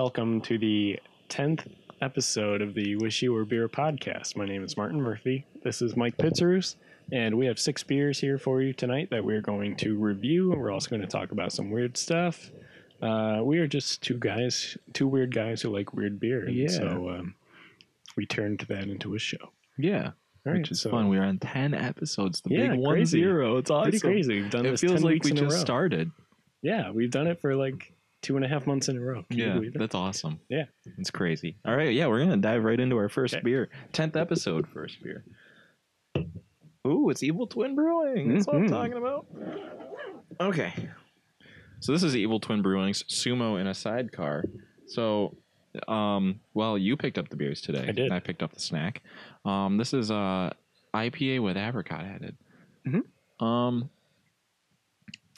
welcome to the 10th episode of the Wish You Were Beer podcast. My name is Martin Murphy. This is Mike Pitzerus, and we have 6 beers here for you tonight that we're going to review, and we're also going to talk about some weird stuff. We are just two weird guys who like weird beer, and so we turned that into a show. Yeah. Which is fun. We're on 10 episodes. The big 1-0. It's awesome. Pretty crazy. We've done this 10 weeks in a row. It feels like we just started. Yeah, we've done it for like 2.5 months in a row. Can you believe it? That's awesome. Yeah. It's crazy. All right, we're going to dive right into our first beer. 10th episode, first beer. Ooh, it's Evil Twin Brewing. That's what I'm talking about. Okay. So this is Evil Twin Brewing's Sumo in a Sidecar. So, you picked up the beers today. I did. I picked up the snack. This is IPA with apricot added. Mm-hmm.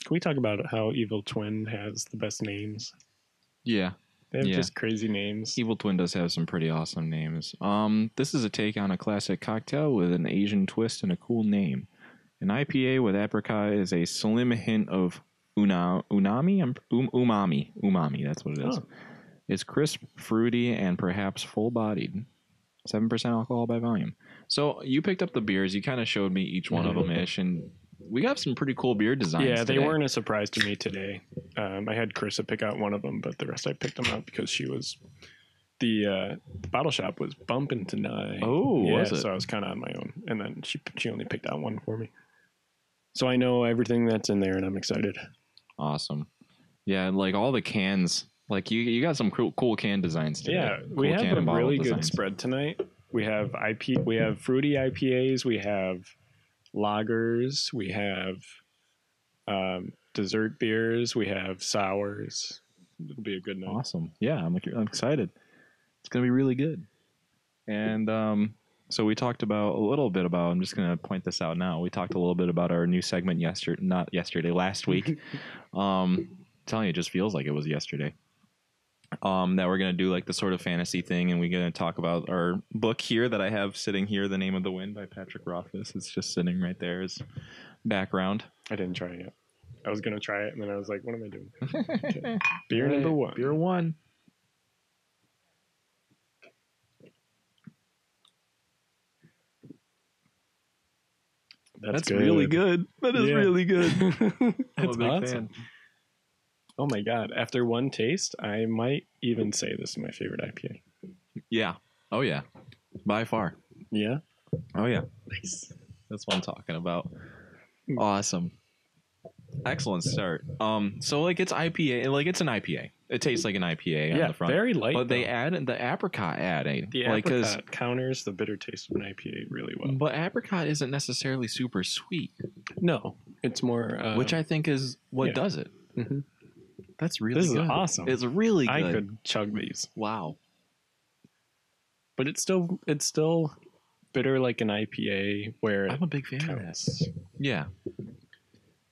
Can we talk about how Evil Twin has the best names? Yeah. They have just crazy names. Evil Twin does have some pretty awesome names. This is a take on a classic cocktail with an Asian twist and a cool name. An IPA with apricot is a slim hint of umami. That's what it is. Oh. It's crisp, fruity, and perhaps full-bodied. 7% alcohol by volume. So you picked up the beers. You kind of showed me each one of them ish, and we got some pretty cool beer designs. Yeah, they today. weren't a surprise to me today. I had Carissa pick out one of them, but the rest I picked them out because she was the bottle shop was bumping tonight. Oh, yeah, was it? So I was kind of on my own, and then she only picked out one for me. So I know everything that's in there, and I'm excited. Awesome. Yeah, like all the cans. Like you got some cool can designs today. Yeah, cool we have a really good designs. spread tonight. We have we have fruity IPAs, we have lagers, we have dessert beers, we have sours. It'll be a good night. Awesome. Yeah, I'm excited. It's going to be really good. And so we talked about a little bit about, I'm just going to point this out now. We talked a little bit about our new segment last week. Telling you, it just feels like it was yesterday. That we're going to do like the sort of fantasy thing, and we're going to talk about our book here that I have sitting here, The Name of the Wind by Patrick Rothfuss. It's just sitting right there as background. I didn't try it yet. I was going to try it, and then I was like, what am I doing? Okay. Beer number 1. Beer 1. That's good. Really good. That is really good. That's awesome. Fan. Oh my God. After one taste, I might even say this is my favorite IPA. Yeah. Oh yeah. By far. Yeah. Oh yeah. Nice. That's what I'm talking about. Awesome. Excellent start. So like it's IPA, like it's an IPA. It tastes like an IPA on the front. Very light. But they add the apricot adding. The apricot counters the bitter taste of an IPA really well. But apricot isn't necessarily super sweet. No. It's more which I think is what does it. Mm-hmm. That's really good. This is awesome. It's really good. I could chug these. Wow. But it's still bitter like an IPA where I'm a big fan of that. Yeah.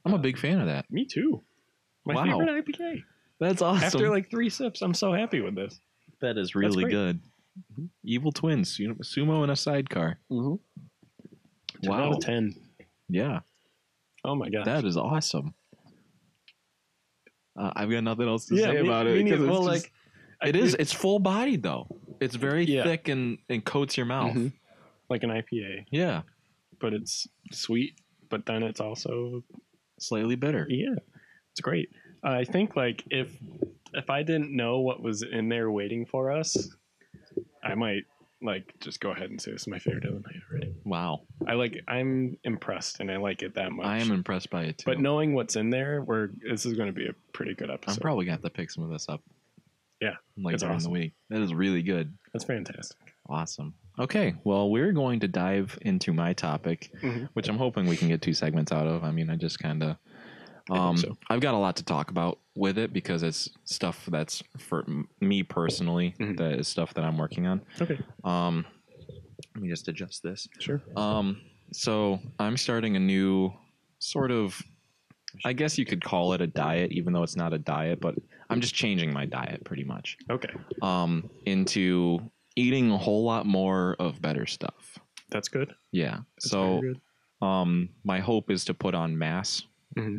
I'm a big fan of that. Me too. My favorite IPA. That's awesome. After like 3 sips, I'm so happy with this. That is really good. Mm-hmm. Evil Twins, Sumo in a Sidecar. Mm-hmm. 10 out of 10. Yeah. Oh my gosh. That is awesome. I've got nothing else to say about it. It's full bodied though. It's very thick and coats your mouth. Mm-hmm. Like an IPA. Yeah. But it's sweet, but then it's also slightly bitter. Yeah. It's great. I think like if I didn't know what was in there waiting for us, I might like just go ahead and say this is my favorite of the night already. Wow. I'm impressed and I like it that much. I am impressed by it too. But knowing what's in there, this is going to be a pretty good episode. I'm probably going to have to pick some of this up. Yeah. Like during the week. That is really good. That's fantastic. Awesome. Okay. Well, we're going to dive into my topic, which I'm hoping we can get 2 segments out of. I mean, I just kind of I've got a lot to talk about with it because it's stuff that's for me personally. That is stuff that I'm working on. Okay. Let me just adjust this. Sure. So I'm starting a new sort of, I guess you could call it a diet, even though it's not a diet, but I'm just changing my diet pretty much. Okay. Into eating a whole lot more of better stuff. That's good. Yeah. That's very good. My hope is to put on mass.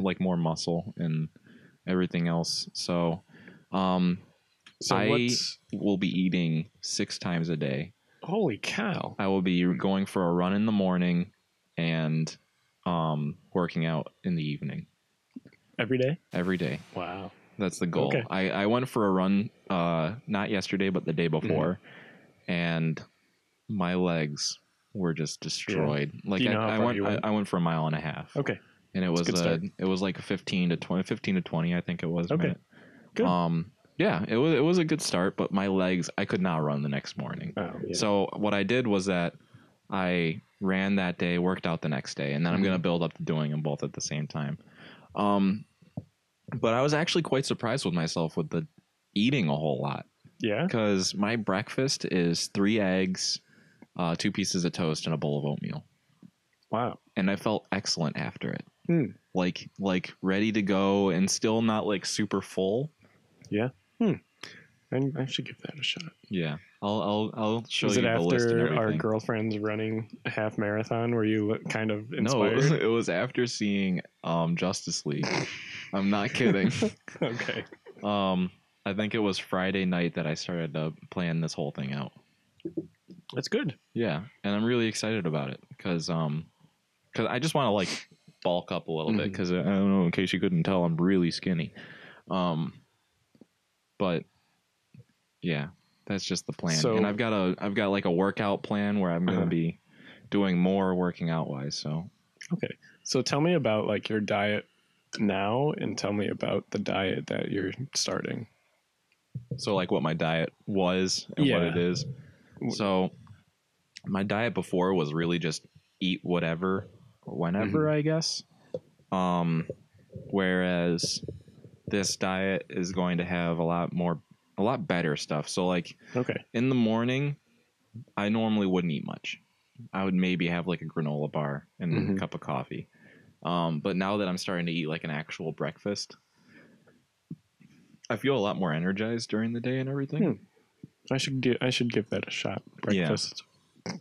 Like more muscle and everything else. So So I will be eating 6 times a day. Holy cow. I will be going for a run in the morning and working out in the evening. Every day? Every day. Wow. That's the goal. Okay. I went for a run not yesterday but the day before, and my legs were just destroyed. Like Do you know how far you went? I went for a mile and a half. Okay. And it was good start. it was like a 15 to 20 I think it was. Okay. Minute. Good. Yeah, it was a good start, but my legs, I could not run the next morning. Oh, yeah. So what I did was that I ran that day, worked out the next day, and then I'm going to build up to doing them both at the same time. But I was actually quite surprised with myself with the eating a whole lot. Yeah. Because my breakfast is 3 eggs, 2 pieces of toast, and a bowl of oatmeal. Wow. And I felt excellent after it. Hmm. Like ready to go and still not like super full. Yeah. I should give that a shot. Yeah. I'll show Was you it the list and after everything. our girlfriend's running a half marathon? Were you kind of inspired? No, it was after seeing Justice League. I'm not kidding. Okay. I think it was Friday night that I started to plan this whole thing out. That's good. Yeah, and I'm really excited about it because I just want to like bulk up a little bit because I don't know, in case you couldn't tell, I'm really skinny. But yeah, that's just the plan. So- and I've got like a workout plan where I'm going to be doing more working out wise. So Okay. So tell me about like your diet now and tell me about the diet that you're starting. like what my diet was and what Yeah. it is. So my diet before was really just eat whatever, whenever, I guess. Whereas this diet is going to have a lot better stuff. So like Okay. in the morning, I normally wouldn't eat much. I would maybe have like a granola bar and a cup of coffee. But now that I'm starting to eat like an actual breakfast, I feel a lot more energized during the day and everything. I should give that a shot. Breakfast.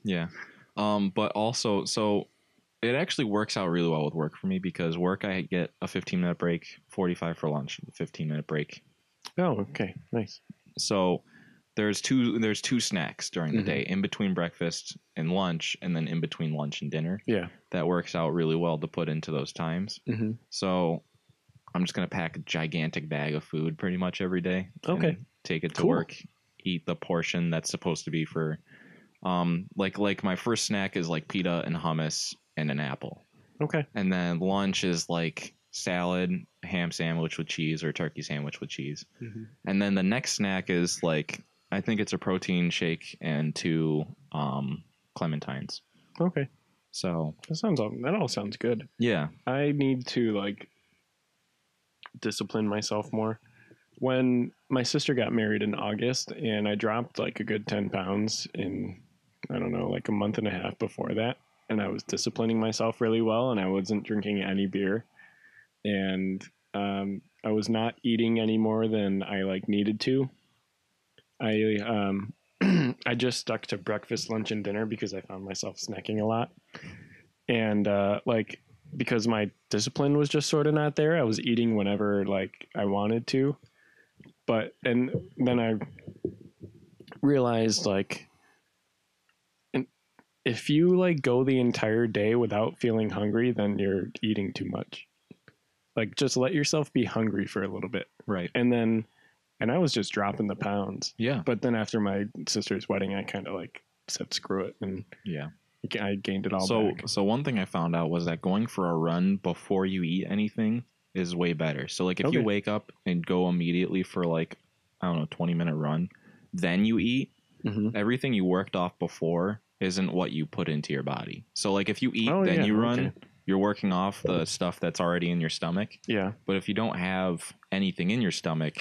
Yeah. But also, so it actually works out really well with work for me because work, I get a 15-minute break, 45 for lunch, 15-minute break. Oh, okay. Nice. So there's two snacks during the day, in between breakfast and lunch, and then in between lunch and dinner. Yeah. That works out really well to put into those times. So I'm just going to pack a gigantic bag of food pretty much every day. Okay. And take it to Cool. work, eat the portion that's supposed to be for, like my first snack is like pita and hummus and an apple. Okay. And then lunch is like salad, ham sandwich with cheese, or turkey sandwich with cheese. And then the next snack is like, I think it's a protein shake and 2 clementines. Okay. So That all sounds good. yeah. I need to like discipline myself more. When my sister got married in August and I dropped like a good 10 pounds in, I don't know, like a month and a half before that. And I was disciplining myself really well and I wasn't drinking any beer. And I was not eating any more than I like needed to. I just stuck to breakfast, lunch, and dinner because I found myself snacking a lot. And like because my discipline was just sort of not there, I was eating whenever like I wanted to. And then I realized like if you like go the entire day without feeling hungry, then you're eating too much. Like just let yourself be hungry for a little bit. Right. And I was just dropping the pounds. Yeah. But then after my sister's wedding, I kind of like said, screw it. And Yeah. I gained it all back. So one thing I found out was that going for a run before you eat anything is way better. So like if you wake up and go immediately for like, I don't know, 20-minute run, then you eat, everything you worked off before isn't what you put into your body. So like if you eat, then you run, you're working off the stuff that's already in your stomach. Yeah. But if you don't have anything in your stomach,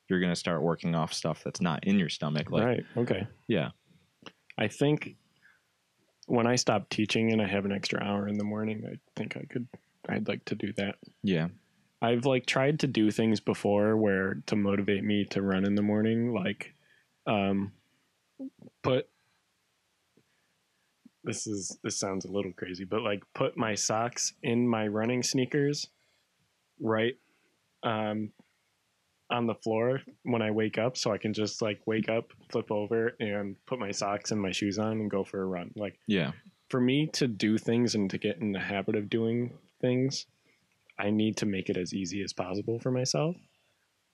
you're going to start working off stuff that's not in your stomach. Like, right. Okay. Yeah. I think when I stop teaching and I have an extra hour in the morning, I think I'd like to do that. Yeah. I've like tried to do things before where to motivate me to run in the morning, like this sounds a little crazy, but like put my socks in my running sneakers right on the floor when I wake up, so I can just like wake up, flip over, and put my socks and my shoes on and go for a run. Like Yeah. for me to do things and to get in the habit of doing things, I need to make it as easy as possible for myself.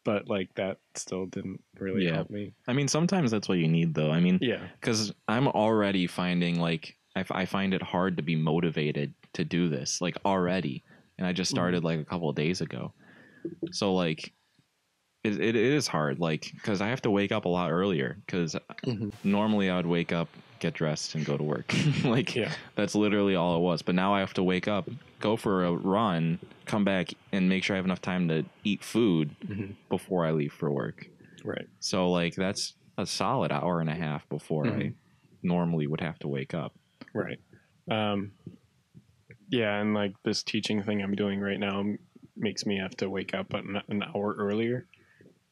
But like that still didn't really Yeah. help me. I mean, sometimes that's what you need, though. I mean, Yeah. because I'm already finding like I find it hard to be motivated to do this, like already, and I just started like a couple of days ago. So like, it is hard, like because I have to wake up a lot earlier. Because normally I would wake up, get dressed, and go to work. Like Yeah. that's literally all it was. But now I have to wake up, go for a run, come back, and make sure I have enough time to eat food before I leave for work. Right. So like that's a solid hour and a half before I normally would have to wake up. Right. Yeah, and like this teaching thing I'm doing right now makes me have to wake up an hour earlier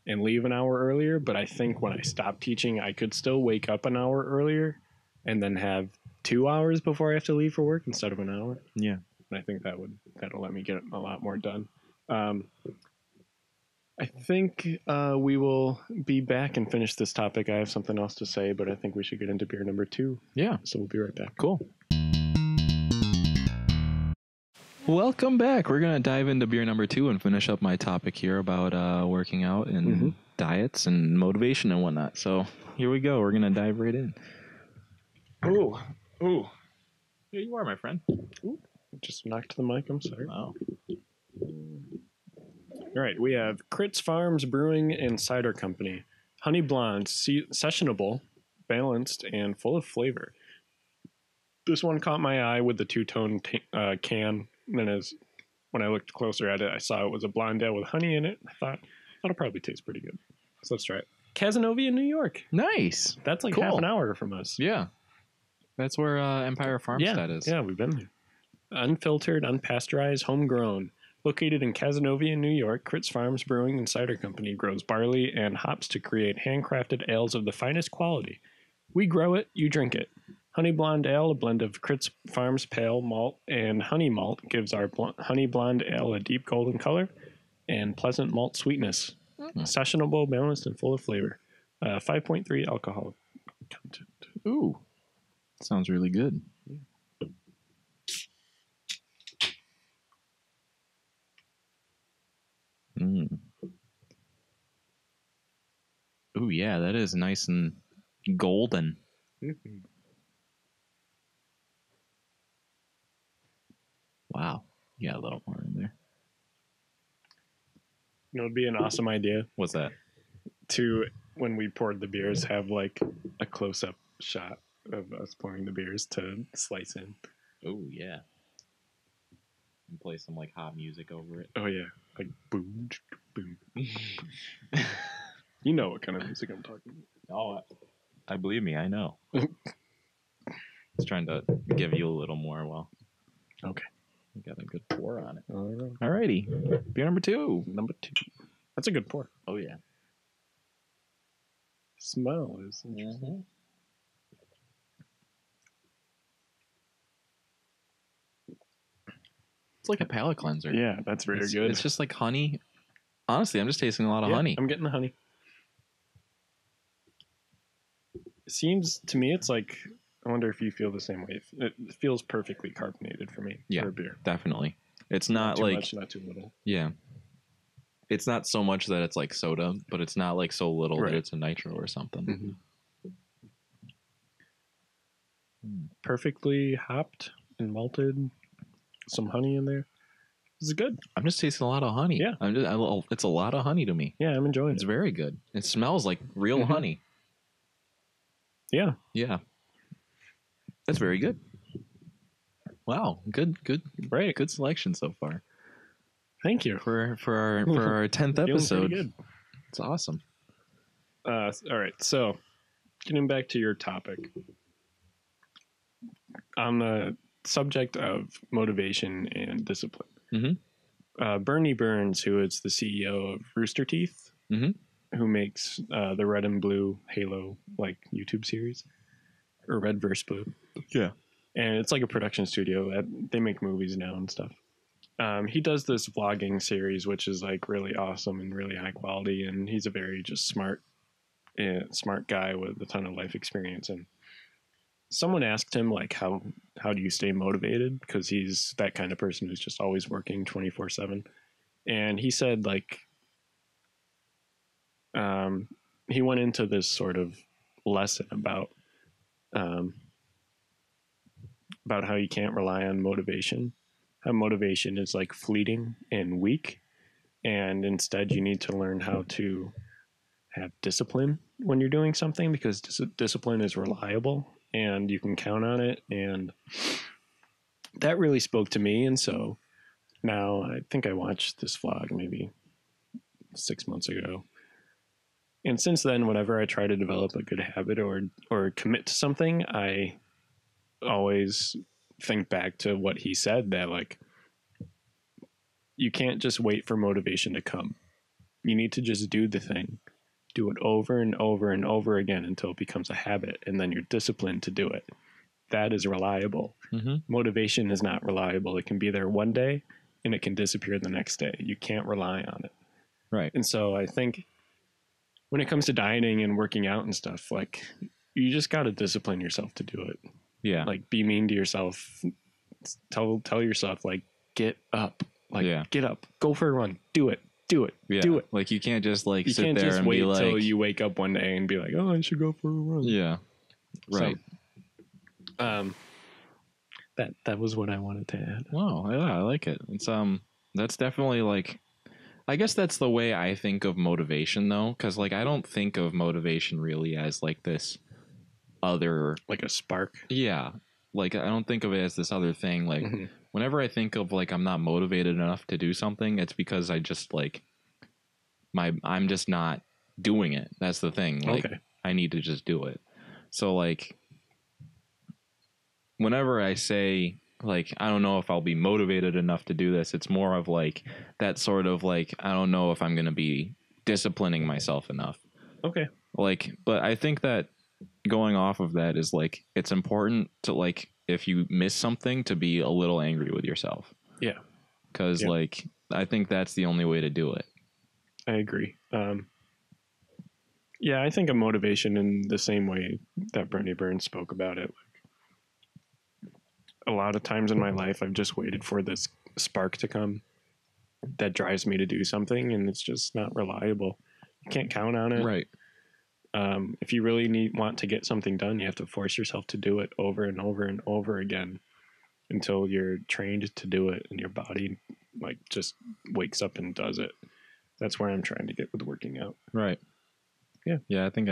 and leave an hour earlier. But I think when I stop teaching, I could still wake up an hour earlier and then have 2 hours before I have to leave for work instead of an hour. Yeah. And I think that'll let me get a lot more done. I think we will be back and finish this topic. I have something else to say, but I think we should get into beer number 2. Yeah. So we'll be right back. Cool. Welcome back. We're going to dive into beer number 2 and finish up my topic here about working out and diets and motivation and whatnot. So here we go. We're going to dive right in. Ooh. Here you are, my friend. Ooh. Just knocked the mic. I'm sorry. Wow. All right, we have Critz Farms Brewing and Cider Company. Honey Blonde, sessionable, balanced, and full of flavor. This one caught my eye with the two-tone can. And then when I looked closer at it, I saw it was a blonde ale with honey in it. I thought, that'll probably taste pretty good. So let's try it. Cazenovia, New York. Nice. That's like Cool. half an hour from us. Yeah. That's where Empire Farmstead is. Yeah, we've been there. Unfiltered, unpasteurized, homegrown. Located in Cazenovia, New York, Critz Farms Brewing and Cider Company grows barley and hops to create handcrafted ales of the finest quality. We grow it, you drink it. Honey Blonde Ale, a blend of Critz Farms pale malt and honey malt, gives our Honey Blonde Ale a deep golden color and pleasant malt sweetness. Sessionable, balanced, and full of flavor. 5.3 alcohol content. Ooh. Sounds really good. Ooh, yeah, that is nice and golden. Wow. Yeah, a little more in there. You know, it'd be an awesome idea What's that? to, when we poured the beers, have like a close-up shot of us pouring the beers to slice in. Oh, yeah. And play some like hot music over it. Oh yeah, like boom, boom. You know what kind of music I'm talking about. Oh, I believe me, I know. Just trying to give you a little more. Well, okay, we got a good pour on it. All right. Alrighty, beer number 2. Number 2. That's a good pour. Oh yeah. Smell is interesting. It's like a palate cleanser. Yeah, that's very good. It's just like honey. Honestly, I'm just tasting a lot of honey. I'm getting the honey. It seems to me, it's like, I wonder if you feel the same way. It feels perfectly carbonated for me for a beer. Definitely. It's not too like much, not too little. Yeah. It's not so much that it's like soda, but it's not like so little Right. that it's a nitro or something. Perfectly hopped and malted. Some honey in there. This is good. I'm just tasting a lot of honey. Yeah. It's a lot of honey to me. Yeah, I'm enjoying It's it. very good. It smells like real honey. Yeah. Yeah. That's very good. Wow. Good Right. good selection so far. Thank you. For our 10th Feeling episode. pretty good. It's awesome. All right. So, getting back to your topic. On the subject of motivation and discipline. Bernie Burns, who is the CEO of Rooster Teeth, who makes the Red and Blue Halo like YouTube series, or Red vs. Blue. Yeah. And it's like a production studio that they make movies now and stuff. He does this vlogging series, which is like really awesome and really high quality. And he's a very just smart guy with a ton of life experience. And someone asked him like, how do you stay motivated? Because he's that kind of person who's just always working 24/7. And he said like, he went into this sort of lesson um, about how you can't rely on motivation, how motivation is like fleeting and weak, and instead you need to learn how to have discipline when you're doing something, because discipline is reliable and you can count on it. And that really spoke to me. And so now I think I watched this vlog maybe 6 months ago. And since then, whenever I try to develop a good habit or commit to something, I always think back to what he said, that like, you can't just wait for motivation to come. You need to just do the thing. Do it over and over and over again until it becomes a habit, and then you're disciplined to do it. That is reliable. Mm-hmm. Motivation is not reliable. It can be there one day and it can disappear the next day. You can't rely on it. Right. And so I think when it comes to dieting and working out and stuff, like, you just got to discipline yourself to do it. Yeah. Like, be mean to yourself. Tell yourself, like, get up. Like, get up. Go for a run. Do it. Do it. Yeah. Do it. Like, you can't just like You sit can't there just and wait be like, till you wake up one day and be like, oh, I should go for a run. yeah. Right. So, that was what I wanted to add. Wow. Yeah, I like it. It's that's definitely like, I guess that's the way I think of motivation though, because like I don't think of motivation really as like this other, Like a spark. yeah, like I don't think of it as this other thing. Like Mhm. whenever I think of like I'm not motivated enough to do something, it's because I just like I'm just not doing it. That's the thing. Like Okay. I need to just do it. So like whenever I say like I don't know if I'll be motivated enough to do this, it's more of like that sort of like I don't know if I'm going to be disciplining myself enough. Okay. Like, but I think that going off of that is like it's important to like if you miss something to be a little angry with yourself. Yeah. Cuz Yeah. like I think that's the only way to do it. I agree. Yeah, I think of motivation in the same way that Bernie Burns spoke about it. Like, a lot of times in my life, I've just waited for this spark to come that drives me to do something, and it's just not reliable. You can't count on it. Right. If you really want to get something done, you have to force yourself to do it over and over and over again until you're trained to do it, and your body like just wakes up and does it. That's where I'm trying to get with working out. Right. Yeah. Yeah, I think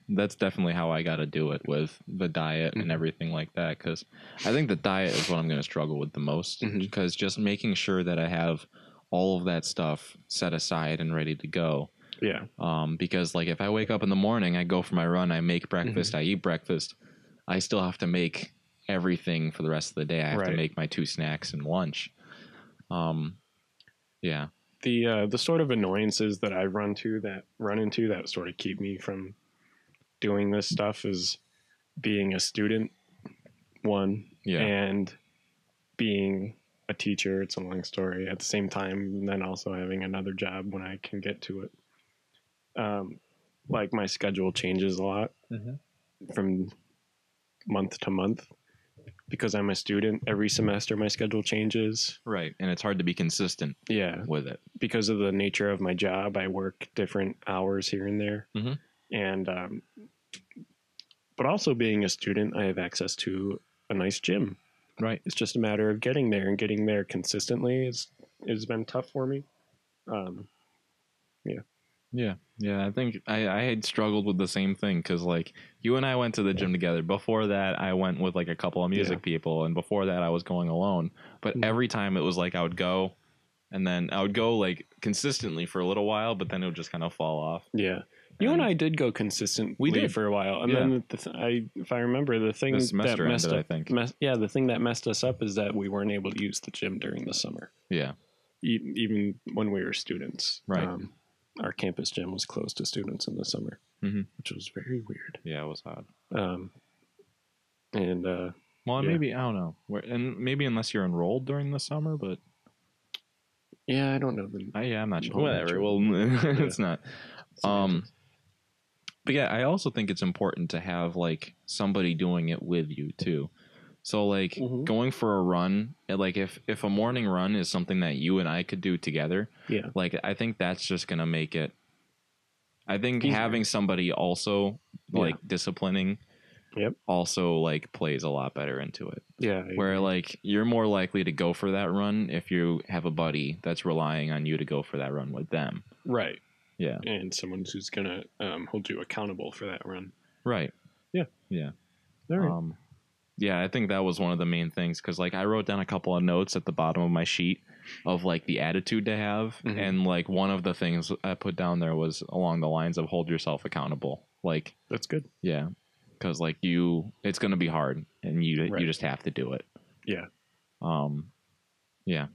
that's definitely how I got to do it with the diet and everything like that. Cause I think the diet is what I'm going to struggle with the most. Because just making sure that I have all of that stuff set aside and ready to go. Yeah. Because like if I wake up in the morning, I go for my run, I make breakfast, I eat breakfast, I still have to make everything for the rest of the day. I have to make my 2 snacks and lunch. Yeah. The sort of annoyances that I run into that sort of keep me from doing this stuff is being a student, one, and being a teacher. It's a long story. At the same time, and then also having another job when I can get to it. Like my schedule changes a lot from month to month. Because I'm a student, every semester my schedule changes. Right. And it's hard to be consistent with it. Because of the nature of my job, I work different hours here and there. And, but also being a student, I have access to a nice gym. Right. It's just a matter of getting there, and getting there consistently has been tough for me. Yeah, I think I had struggled with the same thing because like you and I went to the gym together. Before that, I went with like a couple of music people, and before that, I was going alone. But every time it was like I would go, and then I would go like consistently for a little while, but then it would just kind of fall off. Yeah, you and I did go consistently for a while, and then if I remember, the thing that messed up, the thing that messed us up is that we weren't able to use the gym during the summer. Yeah, even when we were students, right. Our campus gym was closed to students in the summer, which was very weird. Yeah, it was odd. Maybe I don't know, and maybe unless you're enrolled during the summer, but Yeah, I don't know the. I'm not sure. Oh, Whatever. sure. Well, it's not. Semantics. But yeah, I also think it's important to have like somebody doing it with you too. So like Mhm. going for a run, like if a morning run is something that you and I could do together, Yeah. like I think that's just gonna make it. I think Easier. having somebody also like disciplining, Yep. also like plays a lot better into it. Yeah. I Where agree. like you're more likely to go for that run if you have a buddy that's relying on you to go for that run with them. Right. Yeah. And someone who's gonna hold you accountable for that run. Right. Yeah. Yeah. All right. Yeah, I think that was one of the main things because like I wrote down a couple of notes at the bottom of my sheet of like the attitude to have, Mhm. and like one of the things I put down there was along the lines of hold yourself accountable. Like, That's good. yeah, because like it's gonna be hard, and you Right. just have to do it. Yeah. Yeah.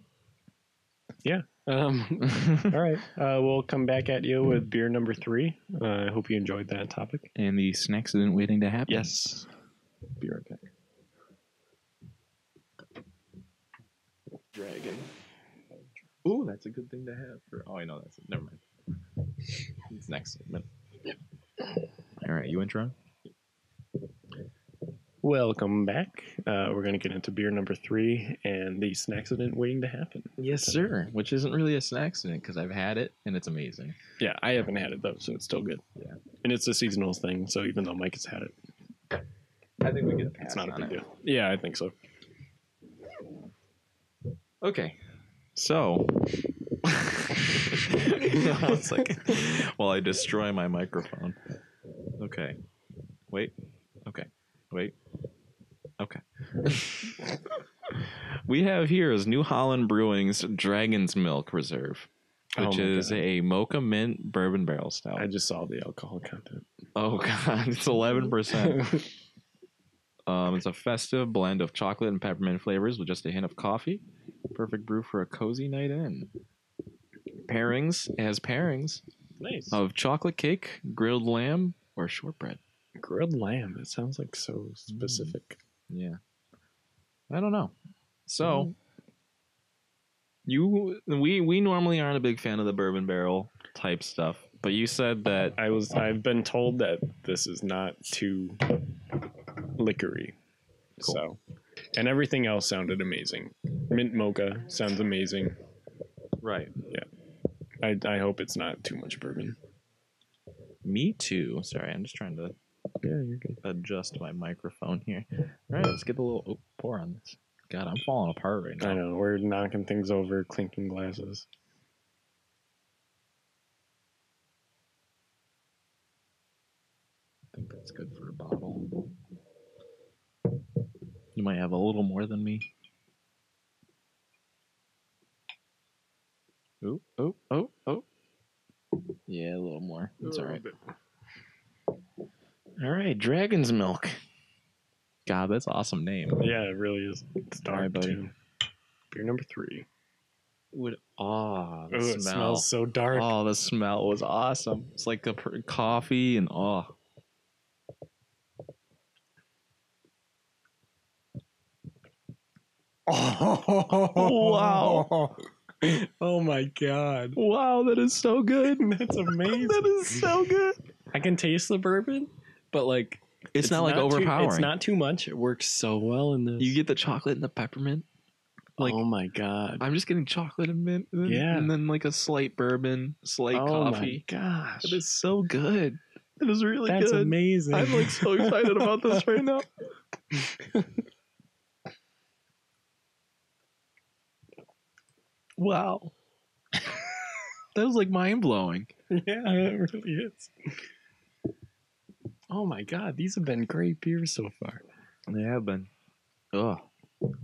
Yeah. All right. We'll come back at you with beer number 3. I hope you enjoyed that topic. And the snacks isn't waiting to happen. Yes. Be right back. Dragon. Ooh, that's a good thing to have for. Oh, I know that's. Never mind. It's next segment. All right, you intro. Welcome back. We're going to get into beer number 3 and the snacksident waiting to happen. Yes, sir. Which isn't really a snack accident because I've had it and it's amazing. Yeah, I haven't had it though, so it's still good. Yeah. And it's a seasonal thing, so even though Mike has had it, I think we get a pass. it's not a on big it. deal. Yeah, I think so. Okay, so one second while I destroy my microphone. Okay, wait. Okay, wait. Okay. We have here is New Holland Brewing's Dragon's Milk Reserve, which Oh my is God. a mocha mint bourbon barrel stout. I just saw the alcohol content. Oh god, it's 11%. It's a festive blend of chocolate and peppermint flavors with just a hint of coffee. Perfect brew for a cozy night in. Pairings, it has pairings Nice. of chocolate cake, grilled lamb, or shortbread. Grilled lamb. It sounds like so specific. Yeah. I don't know. So we normally aren't a big fan of the bourbon barrel type stuff, but you said that I've been told that this is not too liquory. Cool. So, and everything else sounded amazing. Mint mocha sounds amazing. right. I hope it's not too much bourbon. Me too. Sorry, I'm just trying to Yeah, you're good. adjust my microphone here. All right, let's get a little pour on this. God, I'm falling apart right now. I know, we're knocking things over, clinking glasses. I think that's good for a bottle. You might have a little more than me. Oh. Yeah, a little more. That's all right. All right, Dragon's Milk. God, that's an awesome name. Yeah, it really is. It's dark, All right, buddy. too. Beer number 3. The Oh, smell. it smells so dark. Oh, the smell was awesome. It's like a coffee and Wow. Oh my god. Wow, that is so good. That's amazing. That is so good. I can taste the bourbon, but like It's not like overpowering. It's not too much. It works so well in this. You get the chocolate and the peppermint. Like, oh my god. I'm just getting chocolate and mint. Yeah. And then like a slight bourbon, slight coffee. Oh my gosh. It is so good. It is really That's good. amazing. I'm like so excited about this right now. Wow. That was like mind blowing. Yeah, it really is. Oh my god, these have been great beers so far. They have been. Oh,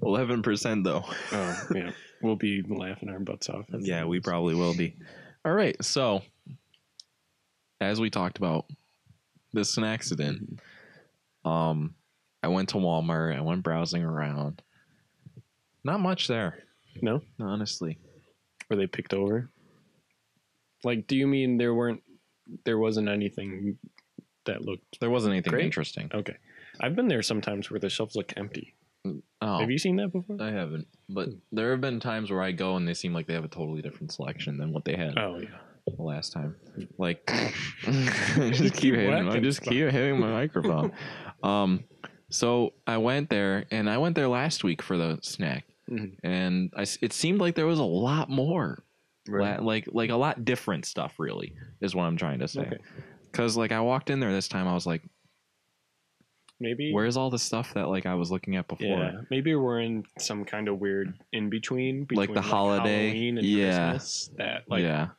11% though. Oh yeah, we'll be laughing our butts off. Yeah, we probably will be. All right, so as we talked about, this is an accident. I went to Walmart. I went browsing around. Not much there. No, Honestly. were they picked over? Like, do you mean there wasn't anything that looked There wasn't anything great? interesting. Okay? I've been there sometimes where the shelves look empty. Oh, Have you seen that before? I haven't, but there have been times where I go and they seem like they have a totally different selection than what they had Oh yeah. the last time. Like, I just keep hitting my microphone. So I went there, and I went there last week for the snack, and it seemed like there was a lot more, like a lot different stuff. Really, is what I'm trying to say. Because like I walked in there this time, I was like, maybe where's all the stuff that like I was looking at before? Yeah, maybe we're in some kind of weird in between like the holiday, Halloween and Christmas. That like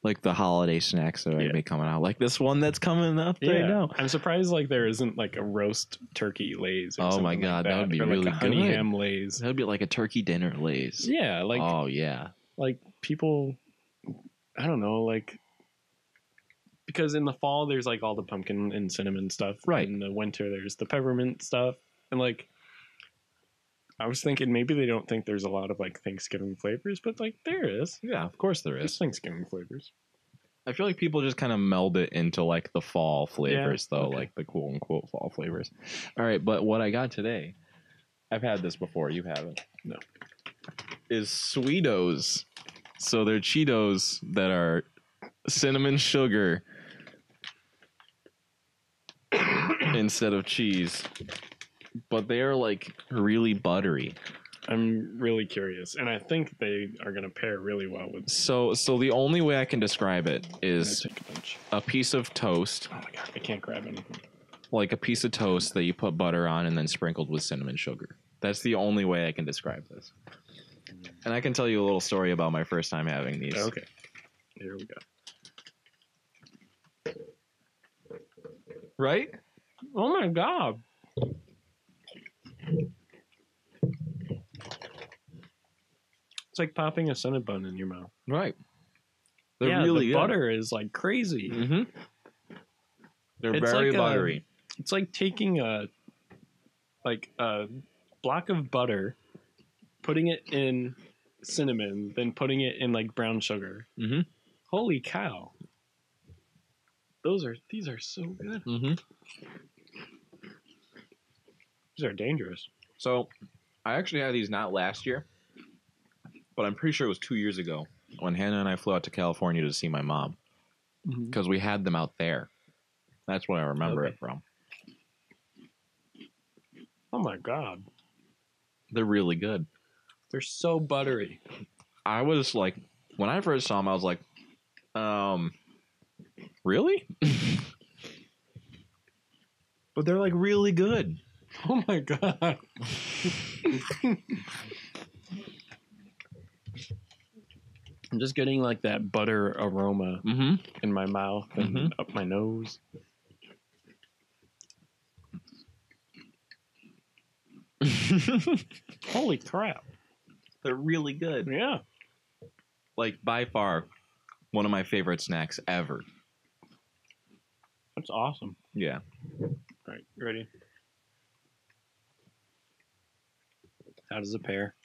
like the holiday snacks that are be coming out, like this one that's coming up right now. I'm surprised like there isn't like a roast turkey Lay's. Or oh my god, that would be or really like a honey good. ham Lay's. That would be like a turkey dinner Lay's. Yeah, like oh yeah, like people. I don't know, like because in the fall there's like all the pumpkin and cinnamon stuff. Right. In the winter there's the peppermint stuff, and like I was thinking maybe they don't think there's a lot of like Thanksgiving flavors, but like there is. Yeah, of course there There's is. Thanksgiving flavors. I feel like people just kind of meld it into like the fall flavors, though, like the quote unquote fall flavors. All right, but what I got today, I've had this before. You haven't? No. Is Sweetos. So they're Cheetos that are cinnamon sugar instead of cheese, but they are like really buttery. I'm really curious, and I think they are going to pair really well with. So the only way I can describe it is a piece of toast. Oh my god, I can't grab anything. Like a piece of toast that you put butter on and then sprinkled with cinnamon sugar. That's the only way I can describe this. And I can tell you a little story about my first time having these. Okay, here we go. Right? Oh my god. It's like popping a Cinnabon in your mouth. Right. They're really the good. butter is like crazy. Mm-hmm. They're It's very like buttery. It's like taking a block of butter, putting it in cinnamon, then putting it in like brown sugar. Mm-hmm. Holy cow. These are so good. Mm-hmm. These are dangerous. So I actually had these not last year, but I'm pretty sure it was 2 years ago when Hannah and I flew out to California to see my mom because we had them out there. That's what I remember it from. Oh my god. They're really good. They're so buttery. I was like, when I first saw them, I was like, really? But they're like really good. Oh my god. I'm just getting like that butter aroma in my mouth and up my nose. Holy crap. They're really good. Yeah. Like by far one of my favorite snacks ever. That's awesome. Yeah. All right, you ready? How does it pair?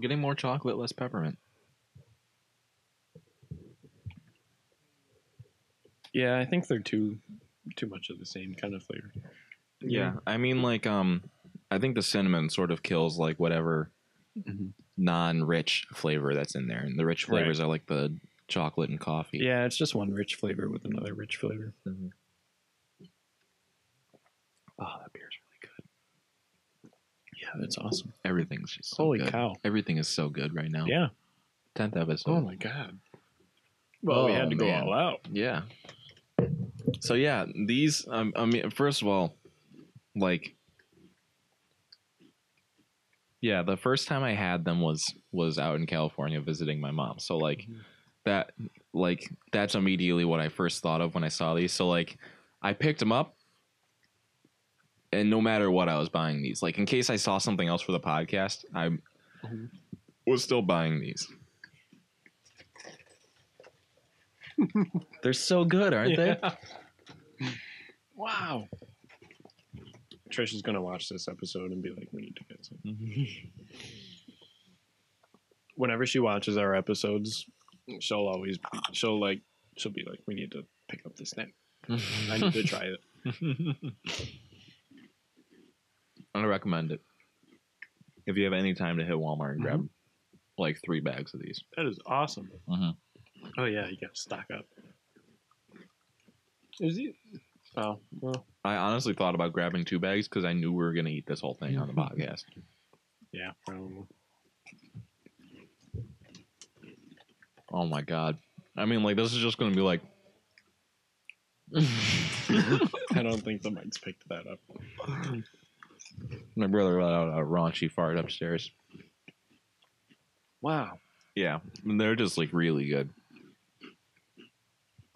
Getting more chocolate, less peppermint. Yeah, I think they're too much of the same kind of flavor. Yeah, I mean, like, I think the cinnamon sort of kills like whatever non-rich flavor that's in there, and the rich flavors are like the chocolate and coffee. Yeah, it's just one rich flavor with another rich flavor. Mm-hmm. Oh, that beer's really good. Yeah, that's awesome. Everything's just so Holy good. cow! Everything is so good right now. Yeah. 10th episode. Oh my god. Well, we had to go all out. Yeah. So yeah, these. I mean, first of all, like, yeah, the first time I had them was out in California visiting my mom. So like that's immediately what I first thought of when I saw these. So like, I picked them up, and no matter what, I was buying these. Like in case I saw something else for the podcast, I was still buying these. They're so good, aren't they? Wow. Trish is gonna watch this episode and be like, "We need to get some." Whenever she watches our episodes, she'll be like, "We need to pick up this snack. I need to try it." Highly recommend it. If you have any time to hit Walmart and grab like 3 bags of these. That is awesome. Oh yeah, you got to stock up. Is he? Oh well. I honestly thought about grabbing 2 bags because I knew we were going to eat this whole thing on the podcast. Yeah, probably. Oh my god! I mean, like this is just going to be like. I don't think the mics picked that up. My brother let out a raunchy fart upstairs. Wow. Yeah, they're just like really good.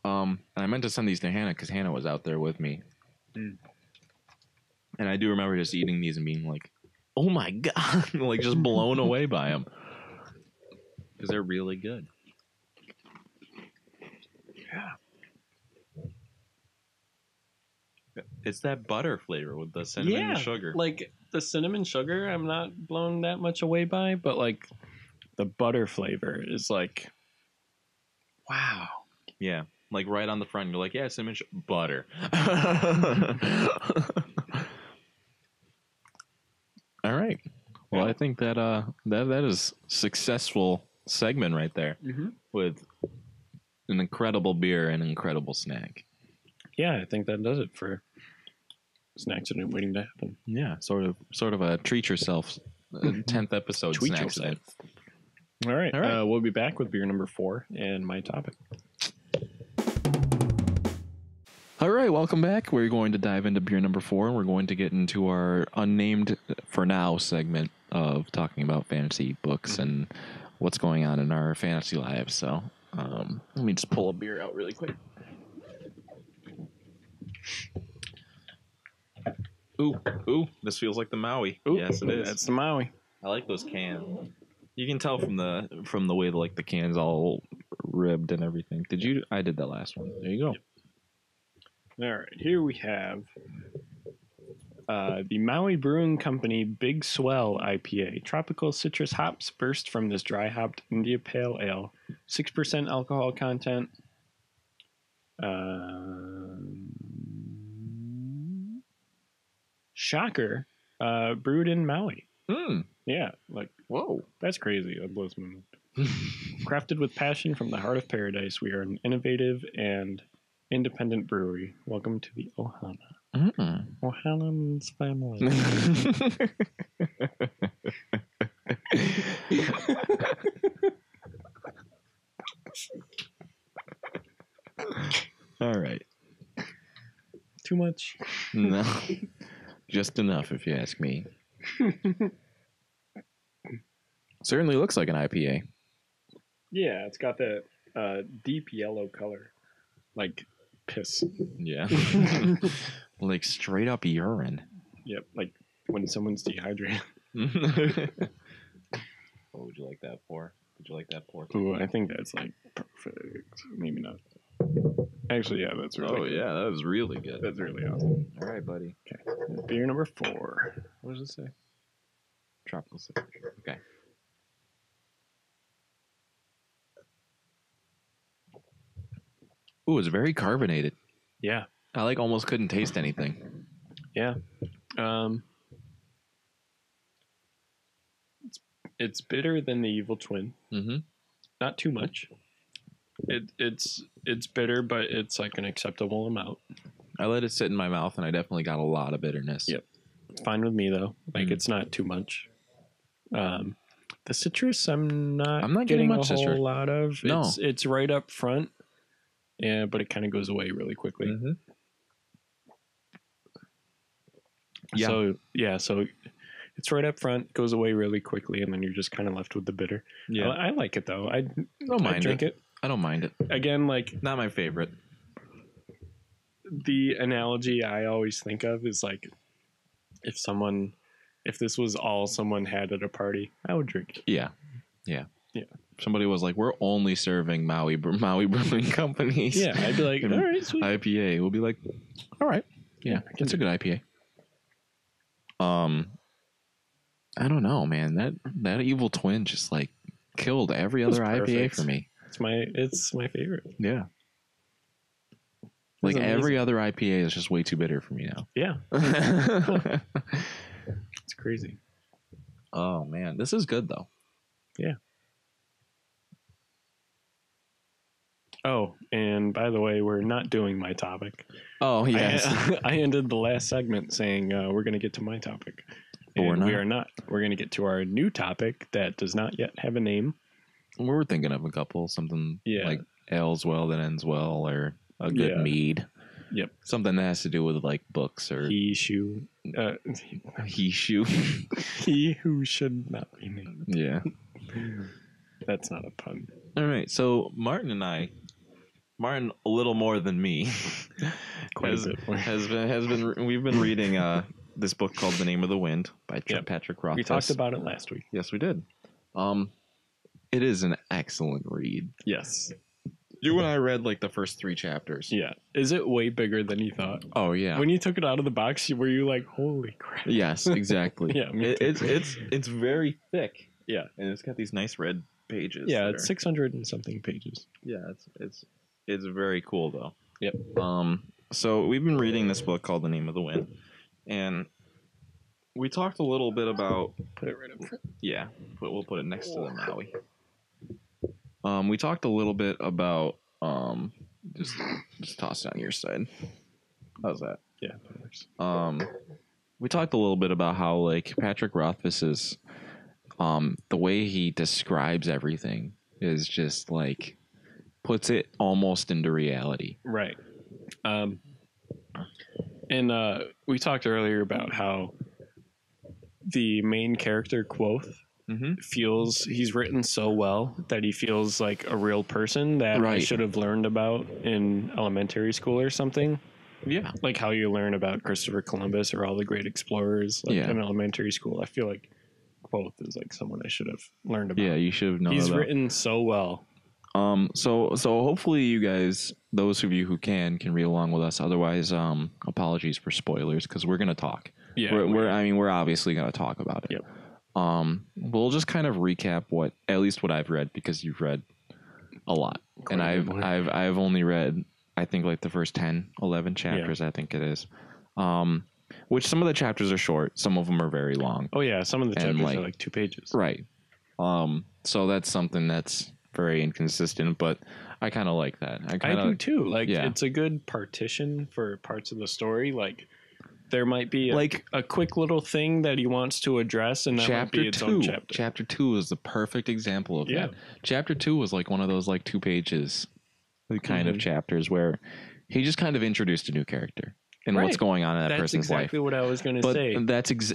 And I meant to send these to Hannah because Hannah was out there with me. And I do remember just eating these and being like, oh my god, like just blown away by them. Because they're really good. Yeah. It's that butter flavor with the cinnamon and sugar. Like the cinnamon sugar, I'm not blown that much away by, but like the butter flavor is like, wow. Yeah. Like right on the front, you're like, yeah, cinnamon butter. All right. Well, I think that that is successful segment right there with an incredible beer and an incredible snack. Yeah, I think that does it for snacks that are waiting to happen. Yeah, sort of a treat yourself 10th episode Treat snack yourself. night. All right. All right. We'll be back with beer number 4 and my topic. All right, welcome back. We're going to dive into beer number 4, and we're going to get into our unnamed for now segment of talking about fantasy books and what's going on in our fantasy lives. So let me just pull a beer out really quick. Ooh, this feels like the Maui. Ooh, yes, it is. That's the Maui. I like those cans. You can tell from the way the cans all ribbed and everything. Did you? I did that last one. There you go. Yep. All right, here we have the Maui Brewing Company Big Swell IPA. Tropical citrus hops burst from this dry hopped India Pale Ale. 6% alcohol content. Shocker. Brewed in Maui. Yeah, like, whoa, that's crazy. That blows my mind. Crafted with passion from the heart of paradise, we are an innovative and independent brewery. Welcome to the Ohana. Ohana means family. All right. Too much? No. Just enough, if you ask me. Certainly looks like an IPA. Yeah, it's got that deep yellow color. Like piss. Yeah. Like straight up urine. Yep, like when someone's dehydrated. What would you like that for? Would you like that for? Ooh, I think that's like perfect. Maybe not. Actually, yeah, that's really good. Yeah, that was really good. That's really awesome. All right, buddy. Okay. Beer number 4. What does it say? Tropical citrus. Okay. Ooh, it's very carbonated. Yeah. I almost couldn't taste anything. Yeah. It's bitter than the Evil Twin. Not too much. It's bitter, but it's like an acceptable amount. I let it sit in my mouth, and I definitely got a lot of bitterness. Yep. It's fine with me though. Like it's not too much. The citrus, I'm not getting much a whole lot of. No. It's right up front. Yeah, but it kind of goes away really quickly. Yeah. So it's right up front, goes away really quickly, and then you're just kind of left with the bitter. Yeah. I like it though. I don't mind drink it. I don't mind it. Again, like Not my favorite. the analogy I always think of is like if this was all someone had at a party, I would drink it. Yeah. Somebody was like, "We're only serving Maui Brewing Companies." Yeah, I'd be like, all right, sweet. IPA. We'll be like, all right, yeah, it's a good IPA. I don't know, man. That Evil Twin just like killed every other IPA for me. It's my favorite. Yeah. Like every other IPA is just way too bitter for me now. Yeah. It's crazy. Oh man, this is good though. Yeah. Oh, and by the way, we're not doing my topic. Oh yes, I ended the last segment saying we're going to get to my topic. But we're And we not. are not. We're going to get to our new topic that does not yet have a name. we were thinking of a couple, something Yeah. like ales well that ends well, or a good Yeah. mead. Yep. Something that has to do with like books or He who he who should not be named. Yeah. That's not a pun. All right. So Martin and I, Martin a little more than me, Quite has, a bit more. has been we've been reading this book called The Name of the Wind by Yep. Patrick Rothfuss. We talked about it last week. Yes, we did. It is an excellent read. Yes. You and I read like the first 3 chapters. Yeah. Is it way bigger than you thought? Oh yeah. When you took it out of the box, were you like, "Holy crap"? Yes, exactly. Yeah, me too. It's very thick. Yeah. And it's got these nice red pages. Yeah, that it's are- 600 600 and something pages. Yeah, it's very cool though. Yep. So we've been reading this book called The Name of the Wind, and we talked a little bit about Put it right up front. we'll put it next to the Maui. We talked a little bit about just toss it on your side. How's that? Yeah, that works. We talked a little bit about how like Patrick Rothfuss is the way he describes everything is just like puts it almost into reality. Right. And we talked earlier about how the main character, Quoth, feels he's written so well that he feels like a real person that I Right. should have learned about in elementary school or something. Yeah. Like how you learn about Christopher Columbus or all the great explorers like Yeah. in elementary school. I feel like Quoth is like someone I should have learned about. Yeah, you should have known He's about. written so well. So hopefully you guys, those of you who can read along with us. Otherwise, apologies for spoilers because we're gonna talk. Yeah. We're obviously gonna talk about it. Yep. We'll just kind of recap at least what I've read because you've read a lot, Quite and a bit more. I've only read I think like the first 10, 11 chapters. I think it is. Which some of the chapters are short, some of them are very long. Oh yeah, some of the And, chapters like- are like 2 pages. Right. So that's something that's very inconsistent, but I kind of like that. I do too. Like yeah. it's a good partition for parts of the story. Like there might be Like- a quick little thing that he wants to address, and that might be Chapter its 2. own chapter. Chapter 2 is the perfect example of Yeah. that. Chapter 2 was like one of those like 2 pages kind of Mhm. chapters where he just kind of introduced a new character and what's Right. going on in that That's person's exactly life. what I was going to But say.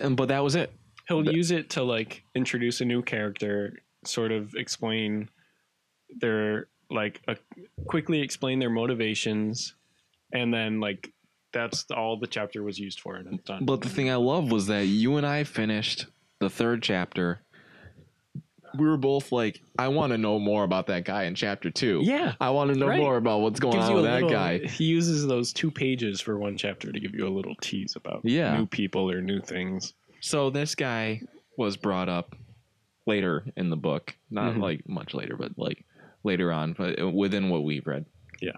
but that was it. He'll use it to like introduce a new character, sort of explain their quickly explain their motivations, and then like that's all the chapter was used for, and it's done. But the thing I love was that you and I finished the 3rd chapter. We were both like, I want to know more about that guy in chapter 2. Yeah. I want to know Right. more about what's going Gives on you with a that little, guy. He uses those 2 pages for one chapter to give you a little tease about Yeah. new people or new things. So this guy was brought up later in the book, not Mhm. like much later, but like later on, but within what we've read. Yeah.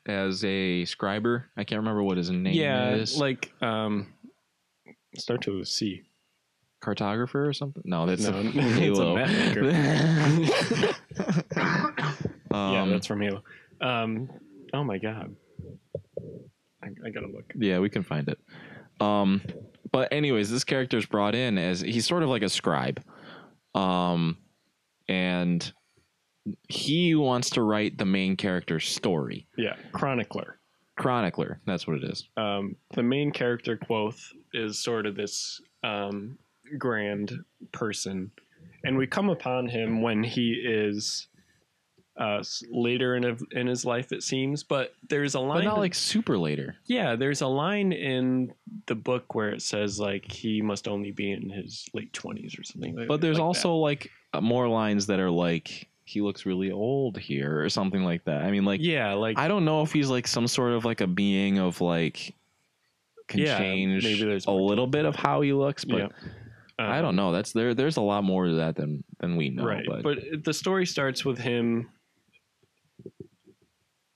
As a scriber, I can't remember what his name is. like start with a C. Cartographer or something? No, that's No, a it's a Halo. map maker. Yeah, that's from Halo. Oh my god, I gotta look. Yeah, we can find it. But anyways, this character is brought in as he's sort of like a scribe. And he wants to write the main character's story. Yeah, chronicler. Chronicler, that's what it is. The main character Quoth is sort of this grand person, and we come upon him when he is later in his life, it seems. But there's a line, But not like super later. yeah, there's a line in the book where it says like he must only be in his late 20s or something. But there's like also like more lines that are like he looks really old here or something like that. I mean, like that. Yeah, like I don't know if he's like some sort of like a being of like can Yeah, change maybe there's a more little bit of how he looks, but yeah. I don't know. That's there's a lot more to that than we know. Right, but the story starts with him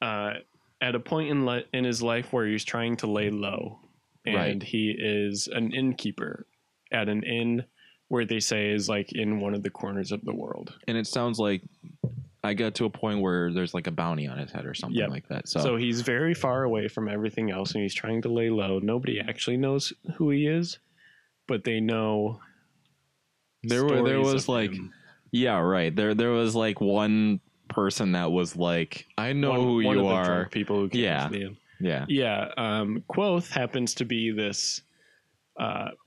at a point in his life where he's trying to lay low, and Right. he is an innkeeper at an inn where they say is like in one of the corners of the world. And it sounds like I got to a point where there's like a bounty on his head or something Yep. like that. So he's very far away from everything else, and he's trying to lay low. Nobody actually knows who he is, but they know. there stories was of like, him. yeah, right. There was like one person that was like, I know who One you of the are. drunk people who came Yeah. to the inn. Yeah. Yeah, Quoth happens to be this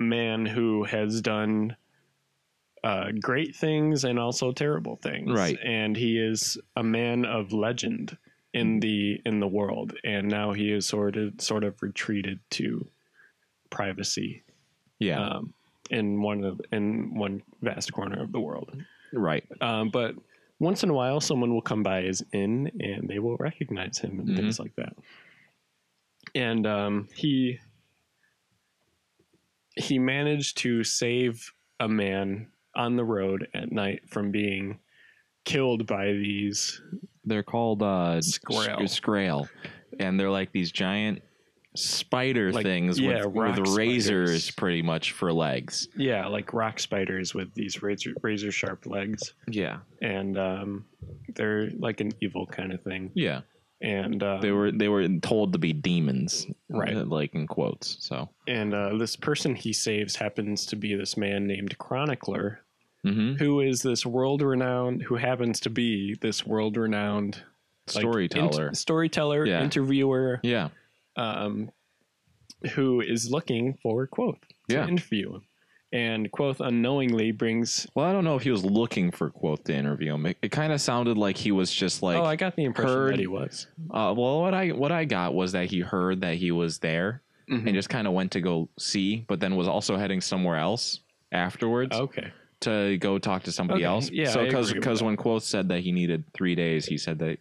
man who has done great things and also terrible things. Right. And he is a man of legend in the world, and now he is sort of retreated to privacy Yeah. in one vast corner of the world. Right. But once in a while, someone will come by his inn and they will recognize him and things like that. And he managed to save a man on the road at night from being killed by these. They're called Skrael. Skrael, and they're like these giant spider Like, things yeah, with rock razors, spiders. pretty much for legs. Yeah, like rock spiders with these razor sharp legs, Yeah. and they're like an evil kind of thing. Yeah. And They were told to be demons, Right. Like in quotes. So. And this person he saves happens to be this man named Chronicler, Mm-hmm. who is this who happens to be this world-renowned Storyteller. storyteller, Yeah. interviewer, Yeah. who is looking for Quoth to Yeah. interview him. And Quoth unknowingly brings. Well, I don't know if he was looking for Quoth to interview him. It kind of sounded like he was just like. Oh, I got the impression heard- that he was. Well, what I got was that he heard that he was there Mhm. and just kind of went to go see, but then was also heading somewhere else afterwards Okay. to go talk to somebody Okay, else. yeah, So I agree with because that. when Quoth said that he needed 3 days, he said that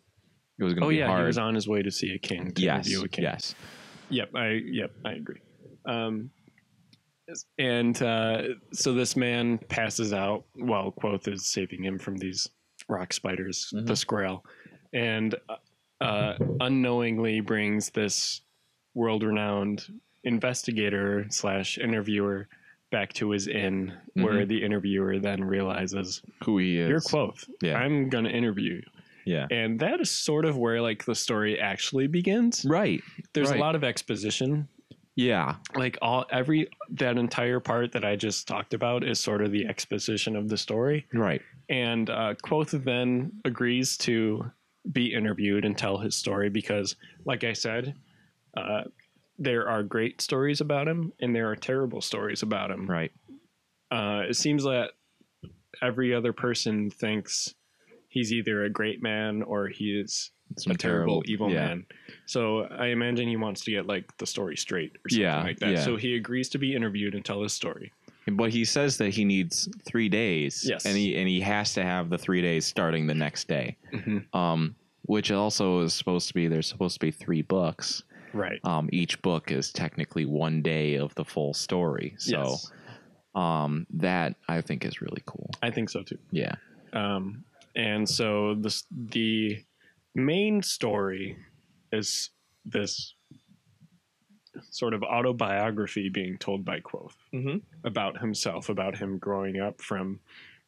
it was going to Oh be yeah, hard. he was on his way to see a king. To Yes. interview a king. Yes. Yep, I agree. And so this man passes out while Quoth is saving him from these rock spiders, Mhm. the Skrael, and unknowingly brings this world-renowned investigator / interviewer back to his inn, where the interviewer then realizes, Who he is. "You're Quoth. Yeah. I'm going to interview you." Yeah. And that is sort of where like the story actually begins. Right. There's Right. a lot of exposition. Yeah. Like that entire part that I just talked about is sort of the exposition of the story. Right. And Quoth then agrees to be interviewed and tell his story because, like I said, there are great stories about him and there are terrible stories about him. Right. It seems that every other person thinks he's either a great man or he is Some a terrible evil yeah. man. So I imagine he wants to get like the story straight or something Yeah, like that. yeah. So he agrees to be interviewed and tell his story. But he says that he needs 3 days. Yes. And he has to have the 3 days starting the next day. Which also is supposed to be, there's supposed to be 3 books. Right. Each book is technically 1 day of the full story. So Yes. that I think is really cool. I think so too. Yeah. And so the main story is this sort of autobiography being told by Quoth about himself, about him growing up from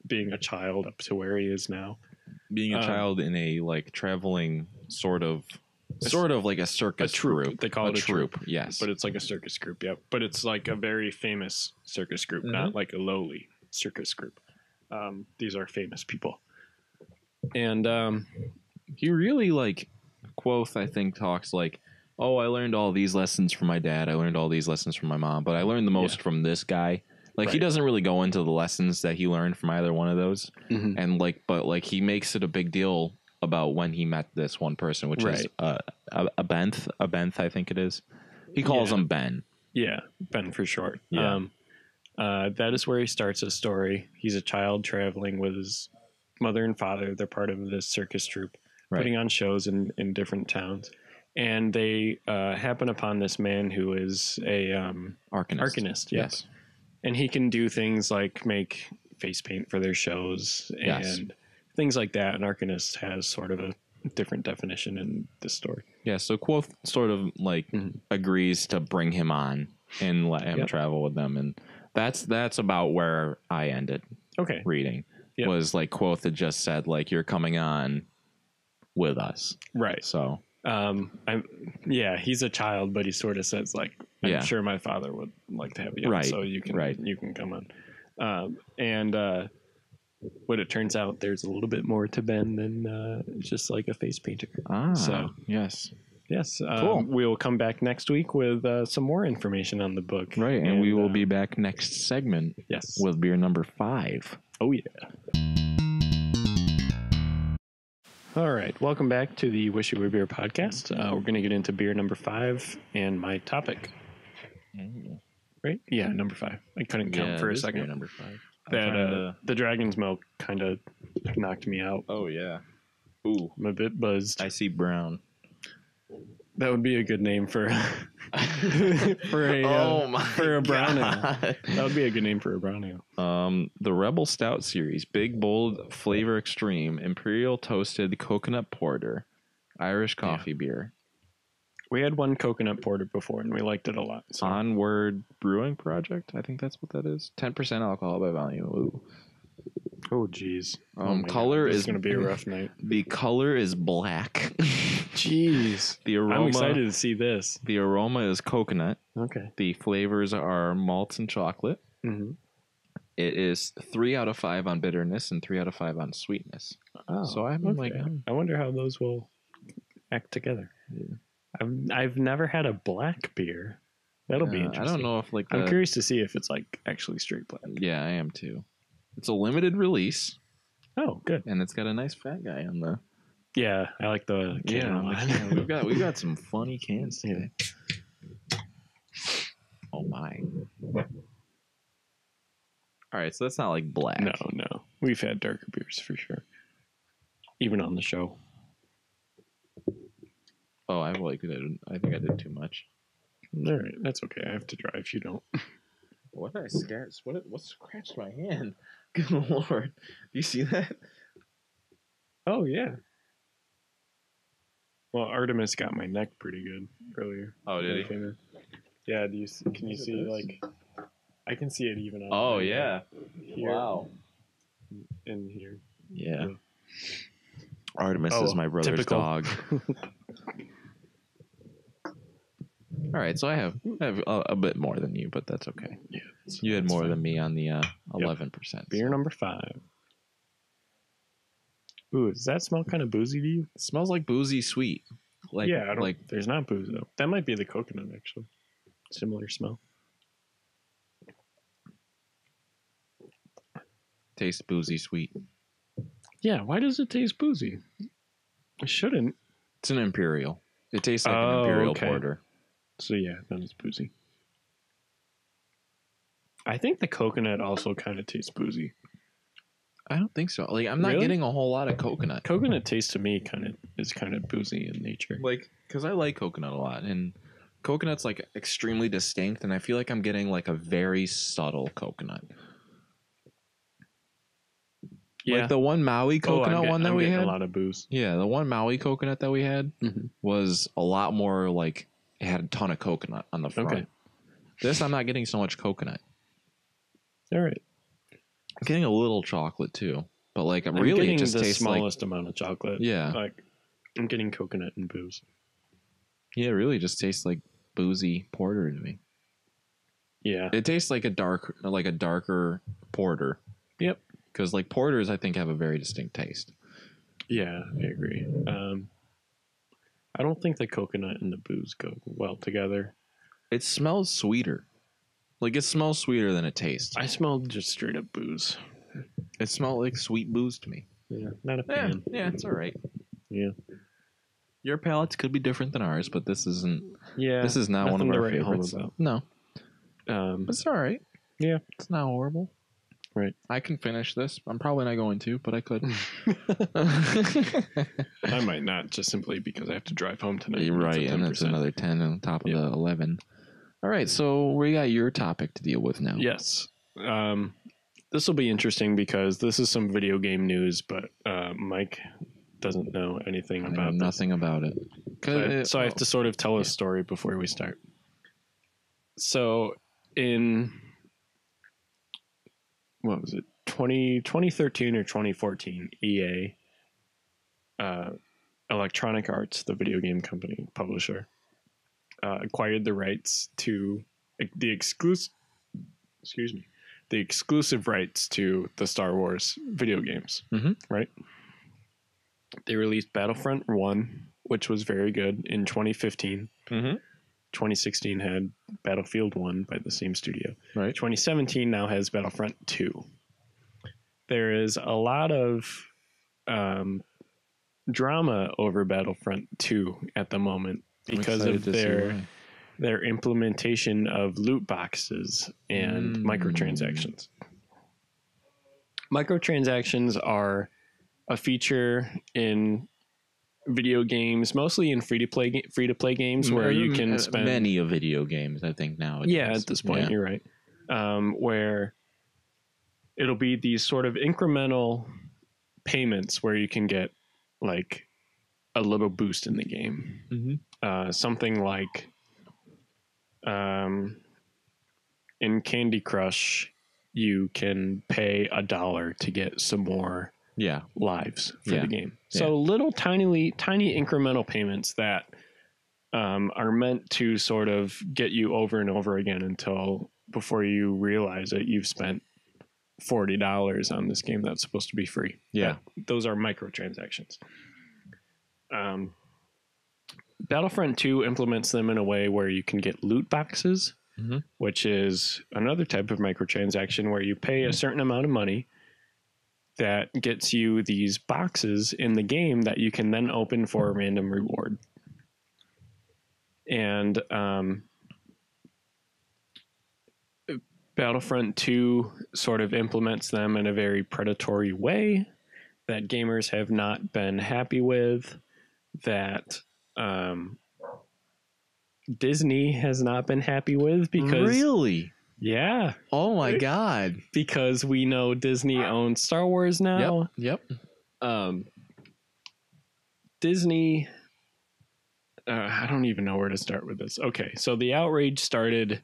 being a child up to where he is now. Being a child in a like traveling sort of like a circus troupe. group. They call it a troupe. Yes. But it's like a circus group, yep. But it's like a very famous circus group, not like a lowly circus group. These are famous people. And he really like Quoth, I think, talks like, oh, I learned all these lessons from my dad. I learned all these lessons from my mom, but I learned the most from this guy. Like he Right. doesn't really go into the lessons that he learned from either one of those. And like, but like he makes it a big deal about when he met this one person, which is a Benth, I think it is. He calls him Ben. yeah, Ben for short. Yeah. That is where he starts his story. He's a child traveling with his mother and father. They're part of this circus troupe, putting on shows in different towns. And they happen upon this man who is a arcanist. Yeah. Yes. And he can do things like make face paint for their shows and Yes. things like that. And arcanist has sort of a different definition in this story. Yeah. So Quoth sort of like agrees to bring him on and let him travel with them. And that's about where I ended Okay. reading. Yep. Was like Quoth had just said, like, you're coming on with us. Right. So he's a child, but he sort of says like, I'm sure my father would like to have you on, Right. so you can come on. And what it turns out, there's a little bit more to Ben than just like a face painter. So yes. Cool. We'll come back next week with some more information on the book. Right, and we will be back next segment. Yes. With beer number 5. Oh yeah. All right, welcome back to the Wish You Were Beer podcast. We're going to get into beer number 5 and my topic. Right? Yeah, number 5. I couldn't count for a second. Beer number 5. That the Dragon's Milk kind of knocked me out. Oh yeah. Ooh, I'm a bit buzzed. I see brown. That would be a good name for for a brown ale. That would be a good name for a brown ale. The Rebel Stout series, big, bold, flavor extreme, imperial toasted coconut porter, Irish coffee beer. We had one coconut porter before, and we liked it a lot. So. Onward Brewing Project, I think that's what that is. 10% alcohol by volume. Ooh. Oh, geez. Color is going to be a rough night. The color is black. Jeez. The aroma, I'm excited to see this. The aroma is coconut. Okay. The flavors are malts and chocolate. Mm-hmm. It is 3 out of 5 on bitterness and 3 out of 5 on sweetness. Oh, so I'm like, I wonder how those will act together. Yeah. I've never had a black beer. That'll be interesting. I don't know if like I'm curious to see if it's like actually straight black. Yeah, I am too. It's a limited release. Oh, good. And it's got a nice fat guy on the. Yeah, I like the can. We've got some funny cans today. Oh my. All right, so that's not like black. No. We've had darker beers for sure. Even on the show. Oh, I think I did too much. All right, that's okay. I have to drive. You don't. What did I scratch? What scratched my hand? Good Lord. Do you see that? Oh, yeah. Well, Artemis got my neck pretty good earlier. Oh, did he? Yeah, can you see, like... I can see it even on... Oh, yeah. Here. Wow. In here. Yeah. Artemis is my brother's typical. dog. All right, so I have a bit more than you, but that's okay. Yeah, you had more than me on the 11%. Beer number 5. Ooh, does that smell kind of boozy to you? It smells like boozy sweet. Like, yeah, I don't, there's not booze though. That might be the coconut actually. Similar smell. Tastes boozy sweet. Yeah, why does it taste boozy? It shouldn't. It's an imperial. It tastes like an imperial porter. So yeah, then it's boozy. I think the coconut also kind of tastes boozy. I don't think so. Like, I'm not getting a whole lot of coconut. Coconut taste to me is kind of boozy in nature. Like, because I like coconut a lot, and coconut's like extremely distinct, and I feel like I'm getting like a very subtle coconut. Yeah, like the one Maui coconut one that we had. A lot of booze. Yeah, the one Maui coconut that we had was a lot more like it had a ton of coconut on the front. Okay. This I'm not getting so much coconut. All right. I'm getting a little chocolate too, but like I'm really getting it just the tastes smallest amount of chocolate. Yeah, like I'm getting coconut and booze. Yeah, it really just tastes like boozy porter to me. Yeah, it tastes like a darker porter. Yep. Because like porters, I think have a very distinct taste. Yeah, I agree. I don't think the coconut and the booze go well together. It smells sweeter. Like, it smells sweeter than it tastes. I smelled just straight up booze. It smelled like sweet booze to me. Yeah, not a fan. Yeah, it's all right. Yeah. Your palates could be different than ours, but this isn't. Yeah. This is not one of our favorites. No. But it's all right. Yeah. It's not horrible. Right. I can finish this. I'm probably not going to, but I could. I might not, just simply because I have to drive home tonight. Right, and that's another 10 on top of the 11. All right, so we got your topic to deal with now. Yes. This will be interesting because this is some video game news, but Mike doesn't know anything about nothing about it. So I have to sort of tell a story before we start. So in what was it, 2013 or 2014, EA, Electronic Arts, the video game company publisher, acquired the rights to the exclusive rights to the Star Wars video games. Right? They released Battlefront 1, which was very good, in 2015. 2016 had Battlefield 1 by the same studio. Right. 2017 now has Battlefront 2. There is a lot of drama over Battlefront 2 at the moment because of their implementation of loot boxes and microtransactions. Microtransactions are a feature in video games, mostly in free to play games, where you can spend many of video games, I think, now. Yeah, at this point, you're right. Where it'll be these sort of incremental payments where you can get like a little boost in the game. Something like in Candy Crush, you can pay $1 to get some more lives for the game. So little tiny incremental payments that are meant to sort of get you over and over again until before you realize that you've spent $40 on this game that's supposed to be free. Those are microtransactions. Battlefront 2 implements them in a way where you can get loot boxes, which is another type of microtransaction where you pay a certain amount of money that gets you these boxes in the game that you can then open for a random reward. And Battlefront 2 sort of implements them in a very predatory way that gamers have not been happy with, that Disney has not been happy with, because... Really? Yeah. Oh my God. Because we know Disney owns Star Wars now. Yep. Disney... I don't even know where to start with this. Okay, so the outrage started...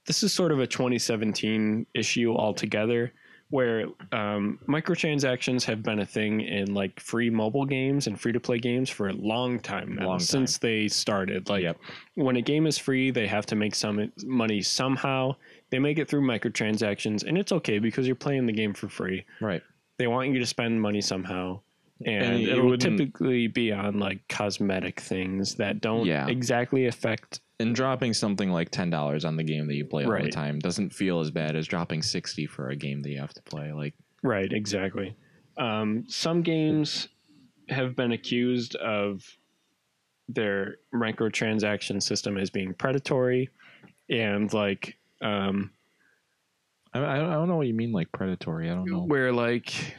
This is sort of a 2017 issue altogether, where microtransactions have been a thing in like free mobile games and free-to-play games for a long time now, since they started. Like when a game is free, they have to make some money somehow. They make it through microtransactions, and it's okay because you're playing the game for free. Right. They want you to spend money somehow. And it will typically be on like cosmetic things that don't exactly affect. And dropping something like $10 on the game that you play all the time doesn't feel as bad as dropping $60 for a game that you have to play. Like, right, exactly. Some games have been accused of their microtransaction system as being predatory, and like I don't know what you mean, like predatory. I don't know. Where like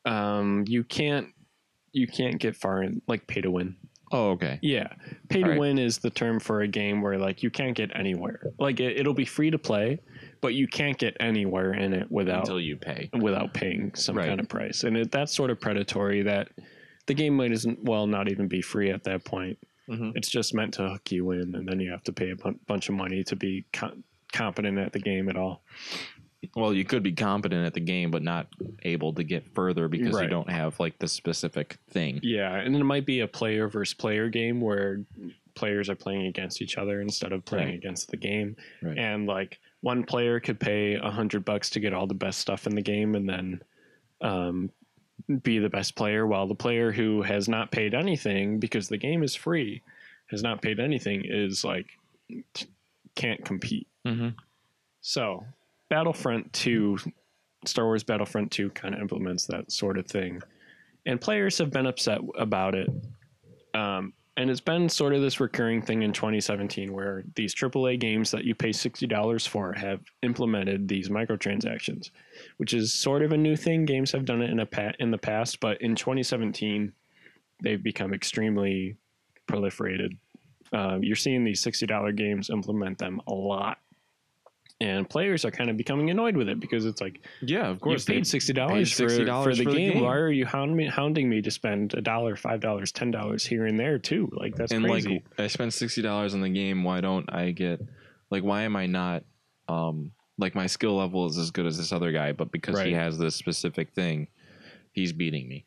you can't get far in, like pay to win. Oh, okay. Yeah. Pay to win is the term for a game where like you can't get anywhere. Like it'll be free to play, but you can't get anywhere in it until you pay. Without paying some kind of price. And that's sort of predatory, that the game might not even be free at that point. It's just meant to hook you in, and then you have to pay a bunch of money to be competent at the game at all. Well, you could be competent at the game, but not able to get further because you don't have like the specific thing. Yeah, and it might be a player versus player game where players are playing against each other instead of playing against the game. Right. And like one player could pay $100 to get all the best stuff in the game, and then be the best player, while the player who has not paid anything because the game is free, has not paid anything, is like can't compete. So Battlefront 2, Star Wars Battlefront 2 kind of implements that sort of thing. And players have been upset about it. And it's been sort of this recurring thing in 2017 where these AAA games that you pay $60 for have implemented these microtransactions, which is sort of a new thing. Games have done it in the past, but in 2017, they've become extremely proliferated. You're seeing these $60 games implement them a lot. And players are kind of becoming annoyed with it because it's like, yeah, of course, you paid $60 for the game. Why are you hounding me to spend $1, $5, $10 here and there too? Like that's crazy. Like, I spent $60 on the game. Why don't I get Like, why am I not, like, my skill level is as good as this other guy, but because he Right. has this specific thing, he's beating me.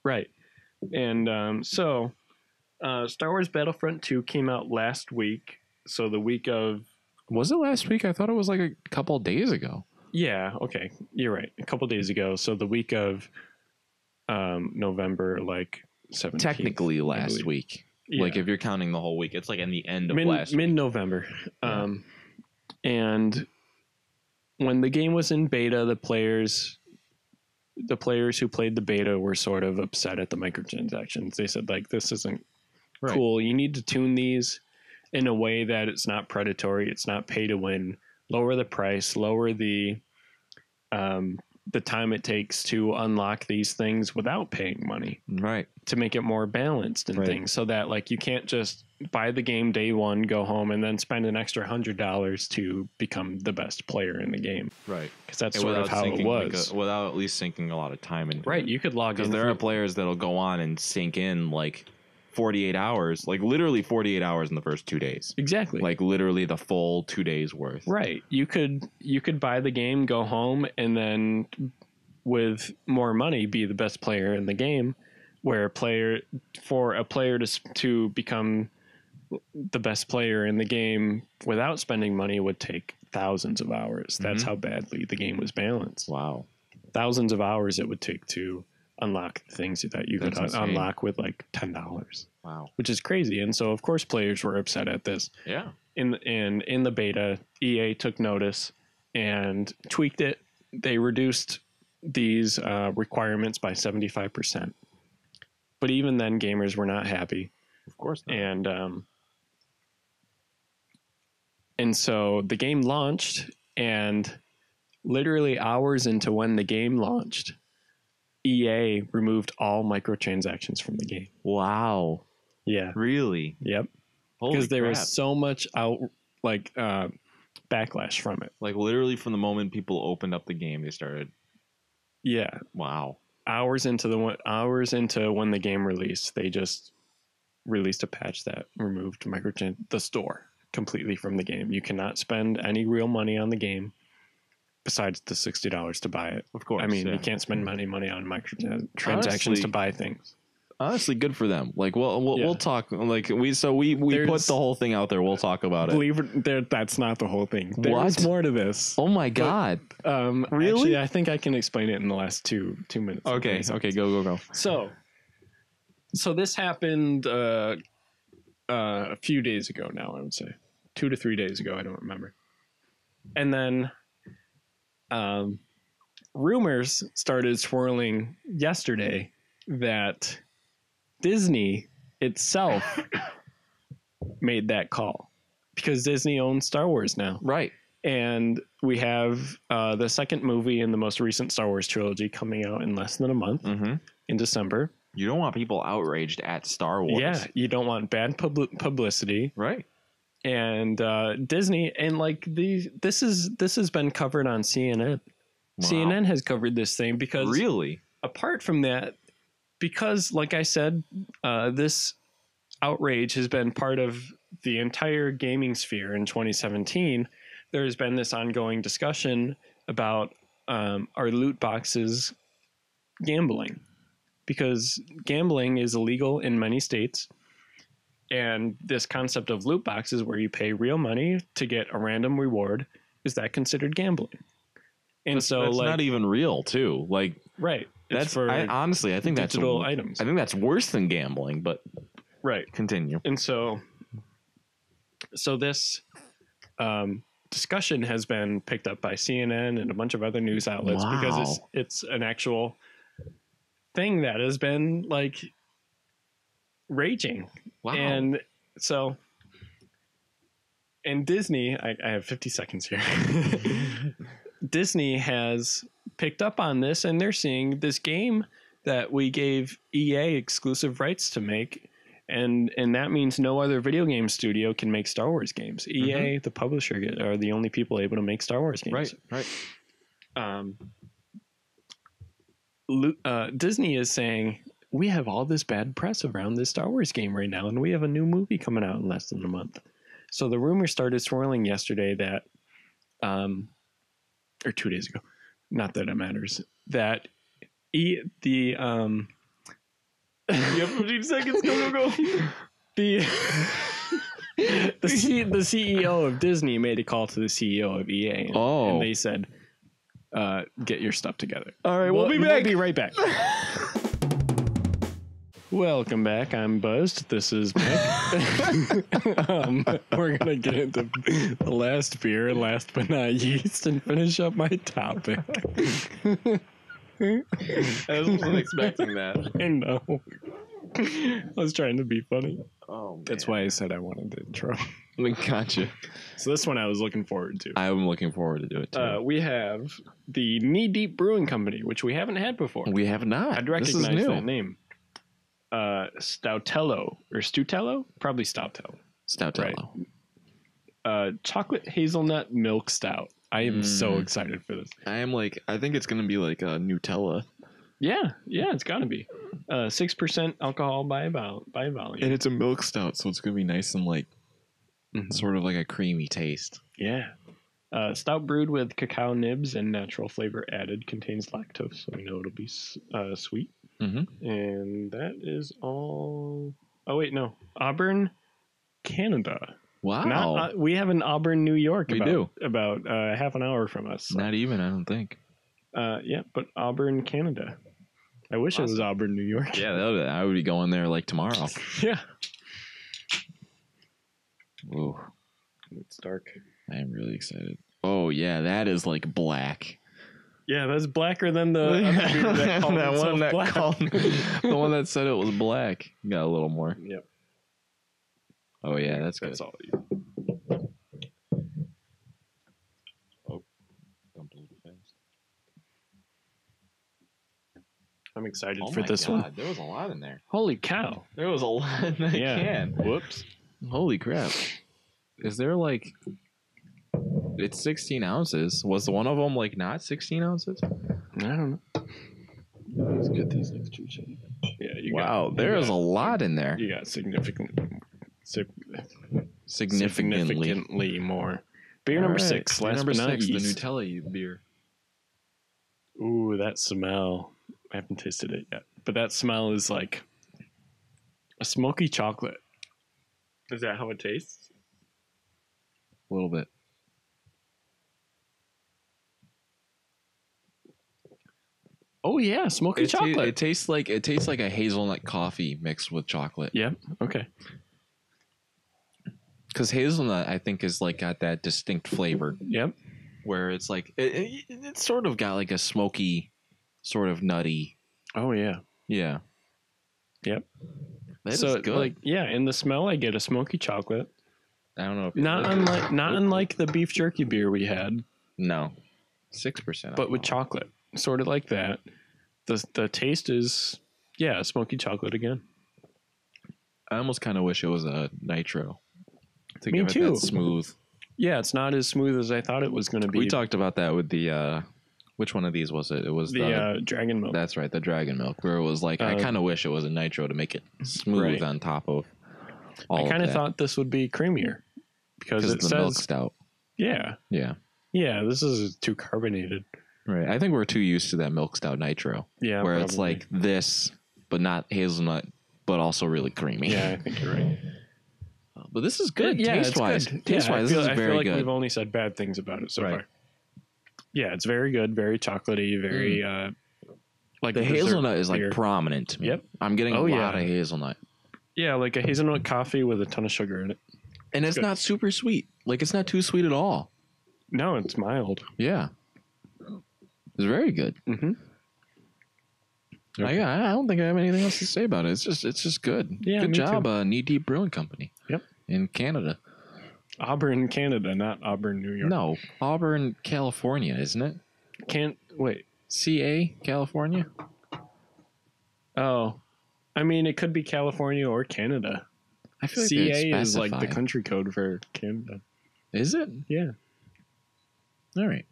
Right. And so Star Wars Battlefront 2 came out last week. So the week of, Was it last week? I thought it was like a couple of days ago. yeah, okay, you're right. A couple days ago. So the week of November, like 17th. Technically I last believe. week. Yeah. Like, if you're counting the whole week, it's like in the end of last week. Mid-November. Yeah. And when the game was in beta, the players who played the beta were sort of upset at the microtransactions. They said, like, this isn't Right. cool. You need to tune these in a way that it's not predatory. It's not pay to win. Lower the price, lower the time it takes to unlock these things without paying money, Right. to make it more balanced and Right. things, so that, like, you can't just buy the game day one, go home, and then spend an extra $100 to become the best player in the game. Right. Because that's And sort of how it sinking, like, was. without at least sinking a lot of time into Right. it. You could log in. Because there are players that'll go on and sink in like 48 hours, like literally 48 hours in the first 2 days. Exactly. Like literally the full 2 days worth. Right. You could buy the game, go home, and then with more money be the best player in the game, where a player to become the best player in the game without spending money would take thousands of hours. That's Mhm. how badly the game was balanced. Wow. Thousands of hours it would take to unlock things that you could That's insane. unlock with like $10, Wow. which is crazy. And so of course players were upset at this. Yeah. In the beta, EA took notice and tweaked it. They reduced these requirements by 75%. But even then, gamers were not happy, Of course not. and so the game launched, and literally hours into when the game launched, EA removed all microtransactions from the game. Wow. Yeah. Really? Yep. Holy Because there crap. was so much backlash from it. Like literally from the moment people opened up the game, they started. Yeah. Wow. Hours into when the game released, they just released a patch that removed the store completely from the game. You cannot spend any real money on the game besides the $60 to buy it. Of course. I mean, yeah. you can't spend money on microtransactions Honestly, to buy things. Honestly, good for them. Like, we'll Yeah. talk. Like, we put There's- the whole thing out there. We'll talk about it. Believe it, that's not the whole thing. There's What? more to this. Oh my god. Really? Actually, I think I can explain it in the last two minutes. Okay. Okay. Go. So this happened a few days ago now, I would say 2 to 3 days ago. I don't remember. And then rumors started swirling yesterday that Disney itself made that call, because Disney owns Star Wars now. Right. And we have the second movie in the most recent Star Wars trilogy coming out in less than a month, Mm-hmm. in December. You don't want people outraged at Star Wars. Yeah, you don't want bad publicity. Right. And Disney, and like this has been covered on CNN. Wow. CNN has covered this thing because Really? apart from that, because like I said, this outrage has been part of the entire gaming sphere in 2017. There's been this ongoing discussion about are loot boxes gambling, because gambling is illegal in many states. And this concept of loot boxes, where you pay real money to get a random reward, is that considered gambling? And That's so, like, not even real, too. Like, right, that's it's for honestly, I think that's digital items, I think that's worse than gambling. But right? continue. And so this discussion has been picked up by CNN and a bunch of other news outlets, because Wow. it's an actual thing that has been like raging. Wow. And so, and Disney, I have 50 seconds here. Disney has picked up on this, and they're seeing this game that we gave EA exclusive rights to make. And that means no other video game studio can make Star Wars games. EA, the publisher, are the only people able to make Star Wars games. Right. Disney is saying, we have all this bad press around this Star Wars game right now, and we have a new movie coming out in less than a month. So the rumor started swirling yesterday that, or 2 days ago, not that it matters, that you have 15 seconds, go. The CEO of Disney made a call to the CEO of EA. And they said, get your stuff together. All right, we'll be back. We'll be right back. Welcome back. I'm buzzed. This is Mike. We're going to get into the last beer, last but not least, and finish up my topic. I wasn't expecting that. I know. I was trying to be funny. Oh, man. That's why I said I wanted the intro. Gotcha. So this one I was looking forward to. I'm looking forward to do it too. We have the Knee Deep Brewing Company, which we haven't had before. We have not. I'd recognize that name. Stoutello or Stutello? Probably Stoutello. Stoutello. Right. Chocolate hazelnut milk stout. I am so excited for this. I think it's going to be like a Nutella. Yeah, it's got to be. 6% alcohol by volume. And it's a milk stout, so it's going to be nice and sort of like a creamy taste. Yeah. Stout brewed with cacao nibs and natural flavor added, contains lactose, so we know it'll be sweet. Mm-hmm. And that is all. Oh, wait, no. Auburn, Canada. Wow. We have an Auburn, New York. We do. About half an hour from us. So. Not even, I don't think. Yeah, but Auburn, Canada. I wish it was Auburn, New York. Yeah, I would be going there like tomorrow. Yeah. Ooh. It's dark. I am really excited. Oh, yeah, that is like black. Yeah, that's blacker than the other dude that called that one that black. the one that said it was black. Got a little more. Yep. Oh yeah, that's good. That's all. Oh, dumped a little fast. I'm excited for this one. There was a lot in there. Holy cow! There was a lot in that can. Whoops. Holy crap! Is there like? It's 16 ounces. Was one of them like not 16 ounces? I don't know. Let's get these next two cheap. Yeah. There's a lot in there. You got Significantly more. Beer number 6. Last number but not 6, the least. Nutella beer. Ooh, that smell. I haven't tasted it yet, but that smell is like a smoky chocolate. Is that how it tastes? A little bit. Oh yeah, smoky chocolate. It tastes like a hazelnut coffee mixed with chocolate. Yeah. Okay. Because hazelnut, I think, is like got that distinct flavor. Yep. Where it's like it's sort of got like a smoky, sort of nutty. Oh yeah. Yeah. Yep. That is good. Like in the smell, I get a smoky chocolate. I don't know if not unlike the beef jerky beer we had. No. 6%. But with chocolate, sort of like that. The taste is smoky chocolate again. I almost kind of wish it was a nitro. To Me give too. It that smooth. Yeah, it's not as smooth as I thought it was going to be. We talked about that with the which one of these was it? It was the dragon milk. That's right, the dragon milk, where it was like I kind of wish it was a nitro to make it smooth on top of all. I kind of thought this would be creamier because it the says milk stout. Yeah. Yeah. Yeah, this is too carbonated. Right. I think we're too used to that milk stout nitro. Yeah. Where probably. it's like this, but not hazelnut, but also really creamy. Yeah, I think you're right. But this is good taste-wise. Taste-wise, this is very good. I feel like we've only said bad things about it so far. Yeah, it's very good, very chocolatey, very like the hazelnut is like prominent to me. Yep. I'm getting a lot of hazelnut. Yeah, like a hazelnut coffee with a ton of sugar in it. And it's not super sweet. Like it's not too sweet at all. No, it's mild. Yeah. It's very good. Mm-hmm. Okay. I don't think I have anything else to say about it. It's just good. Yeah, good job, Knee Deep Brewing Company. Yep. In Canada. Auburn, Canada, not Auburn, New York. No, Auburn, California, isn't it? Can't wait. CA, California? Oh. I mean, it could be California or Canada. I feel like CA is like the country code for Canada. Is it? Yeah. All right.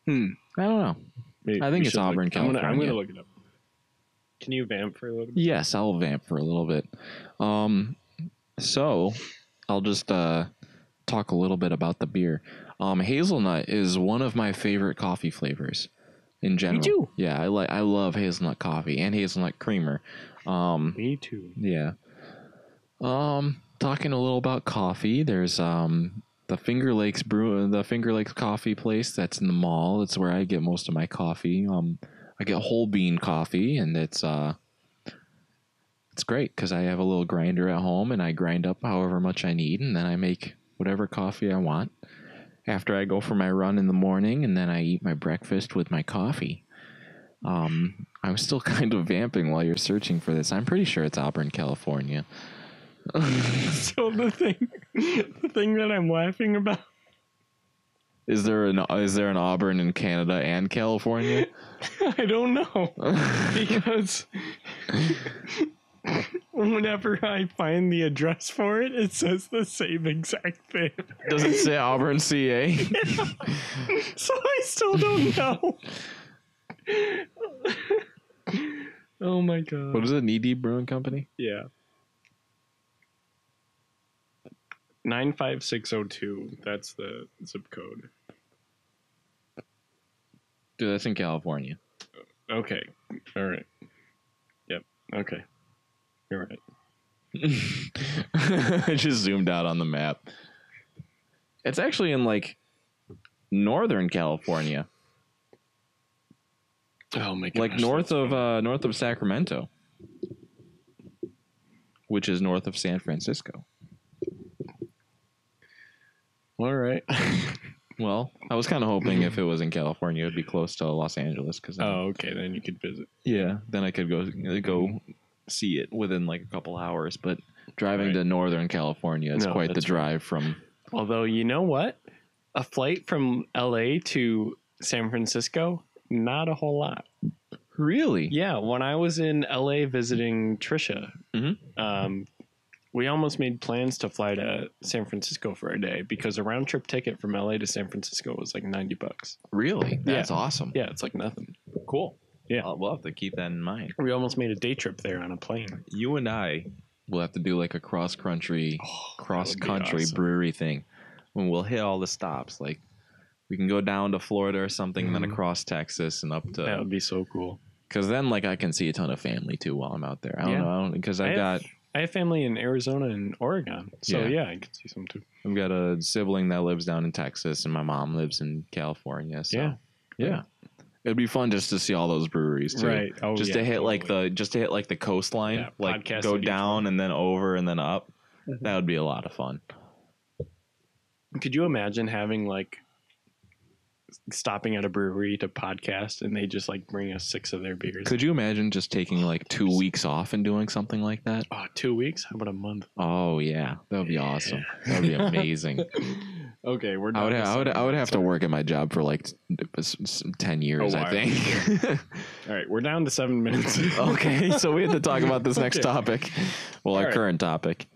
I don't know. Maybe I think it's Auburn, California. I'm gonna look it up. Can you vamp for a little bit? Yes, I'll vamp for a little bit. So I'll just talk a little bit about the beer. Hazelnut is one of my favorite coffee flavors in general. too. Yeah, I love hazelnut coffee and hazelnut creamer. Me too. Yeah. Talking a little about coffee, there's the Finger Lakes coffee place that's in the mall. It's where I get most of my coffee. I get whole bean coffee, and it's great because I have a little grinder at home, and I grind up however much I need, and then I make whatever coffee I want after I go for my run in the morning, and then I eat my breakfast with my coffee. I'm still kind of vamping while you're searching for this. I'm pretty sure it's Auburn, California. So the thing that I'm laughing about. Is there an Auburn in Canada and California? I don't know. Because whenever I find the address for it, it says the same exact thing. Does it say Auburn, CA? So I still don't know. Oh my god. What is it? Knee Deep Brewing Company? Yeah. 95602. That's the zip code. Dude, that's in California. Okay. All right. Yep. Okay. You're right. I just zoomed out on the map. It's actually in like Northern California, Oh my god. like north of Sacramento, which is north of San Francisco. All right. Well, I was kind of hoping if it was in California, it'd be close to Los Angeles. Oh, okay. Then you could visit. Yeah, then I could go see it within like a couple hours. But driving Right. to Northern California is No, quite the that's drive from. Although, you know what? A flight from LA to San Francisco, not a whole lot. Really? Yeah, when I was in LA visiting Trisha, Mhm. We almost made plans to fly to San Francisco for a day because a round trip ticket from LA to San Francisco was like $90. Really? That's awesome. Yeah, it's like nothing. Cool. Yeah. We'll have to keep that in mind. We almost made a day trip there on a plane. You and I will have to do like a cross country awesome. brewery thing when we'll hit all the stops. Like we can go down to Florida or something and then across Texas and up That to, would be so cool. because then like I can see a ton of family too while I'm out there. I don't Yeah. know because I have family in Arizona and Oregon. So, Yeah. yeah, I could see some too. I've got a sibling that lives down in Texas and my mom lives in California. So yeah. It'd be fun just to see all those breweries too. Right. Oh, just yeah, to hit totally. like the coastline, Yeah, like podcast go at each down one. and then over and then up. That would be a lot of fun. Could you imagine having like stopping at a brewery to podcast and they just like bring us 6 of their beers? Could you imagine just taking like 2 weeks off and doing something like that? Oh, 2 weeks? How about a month? Oh yeah, that would be awesome. That would be amazing. Okay, we're I would have to work at my job for like 10 years, A I while. think. All right, we're down to 7 minutes. Okay, so we have to talk about this next Okay. topic. Well, our All right. current topic.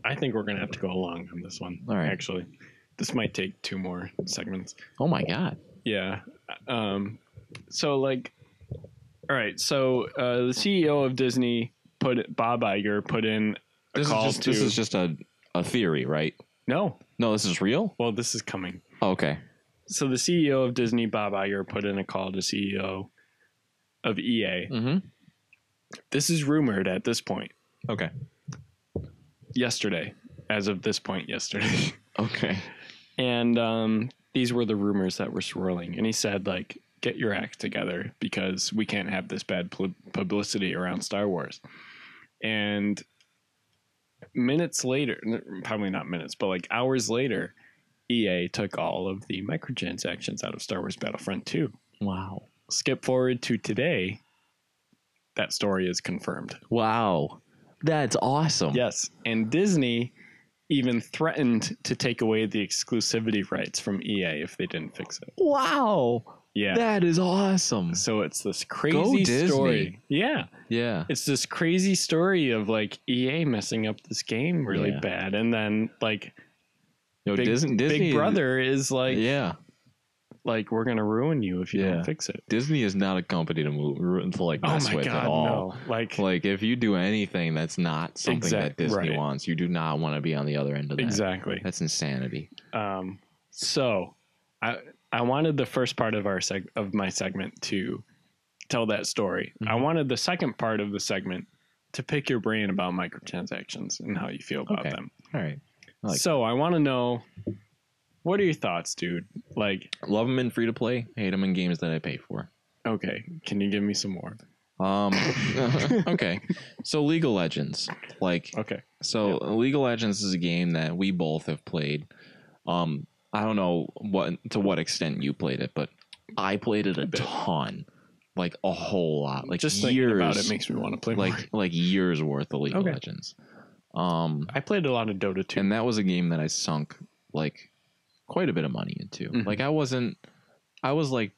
I think we're gonna have to go along on this one. All right. Actually, this might take 2 more segments. Oh my god. Yeah. So like, all right. So the CEO of Disney Bob Iger put in a This call is just a theory, right? No. No, this is real? Well, this is coming. Oh, okay. So the CEO of Disney, Bob Iger, put in a call to CEO of EA. Mm-hmm. This is rumored at this point. Okay. Yesterday, as of this point, yesterday. Okay. And these were the rumors that were swirling. And he said, like, get your act together because we can't have this bad publicity around Star Wars. And minutes later, probably not minutes, but like hours later, EA took all of the microtransactions out of Star Wars Battlefront 2. Wow. Skip forward to today, that story is confirmed. Wow. That's awesome. Yes. And Disney even threatened to take away the exclusivity rights from EA if they didn't fix it. Wow. Yeah. That is awesome. So it's this Go crazy Disney. story. Yeah. Yeah. It's this crazy story of like EA messing up this game really Yeah. bad. And then like Yo, Big Disney Brother is like, Yeah. like we're gonna ruin you if you Yeah. don't fix it. Disney is not a company to like Oh mess my with god, at all. no! Like Like if you do anything that's not something that Disney right. wants, you do not want to be on the other end of that. exactly. That's insanity. So, I wanted the first part of my segment to tell that story. I wanted the second part of the segment to pick your brain about microtransactions and how you feel about Okay. them. All right. I So I want to know, what are your thoughts, dude? Like, love them in free to play, hate them in games that I pay for. okay, can you give me some more? Okay. So League of Legends, like, Okay. so League of Legends is a game that we both have played. I don't know to what extent you played it, but I played it a ton, like a whole lot, like Just years. thinking about it makes me want to play more. like years worth of League of Okay. Legends. I played a lot of Dota 2. And that was a game that I sunk like quite a bit of money into. Mhm. Like I was like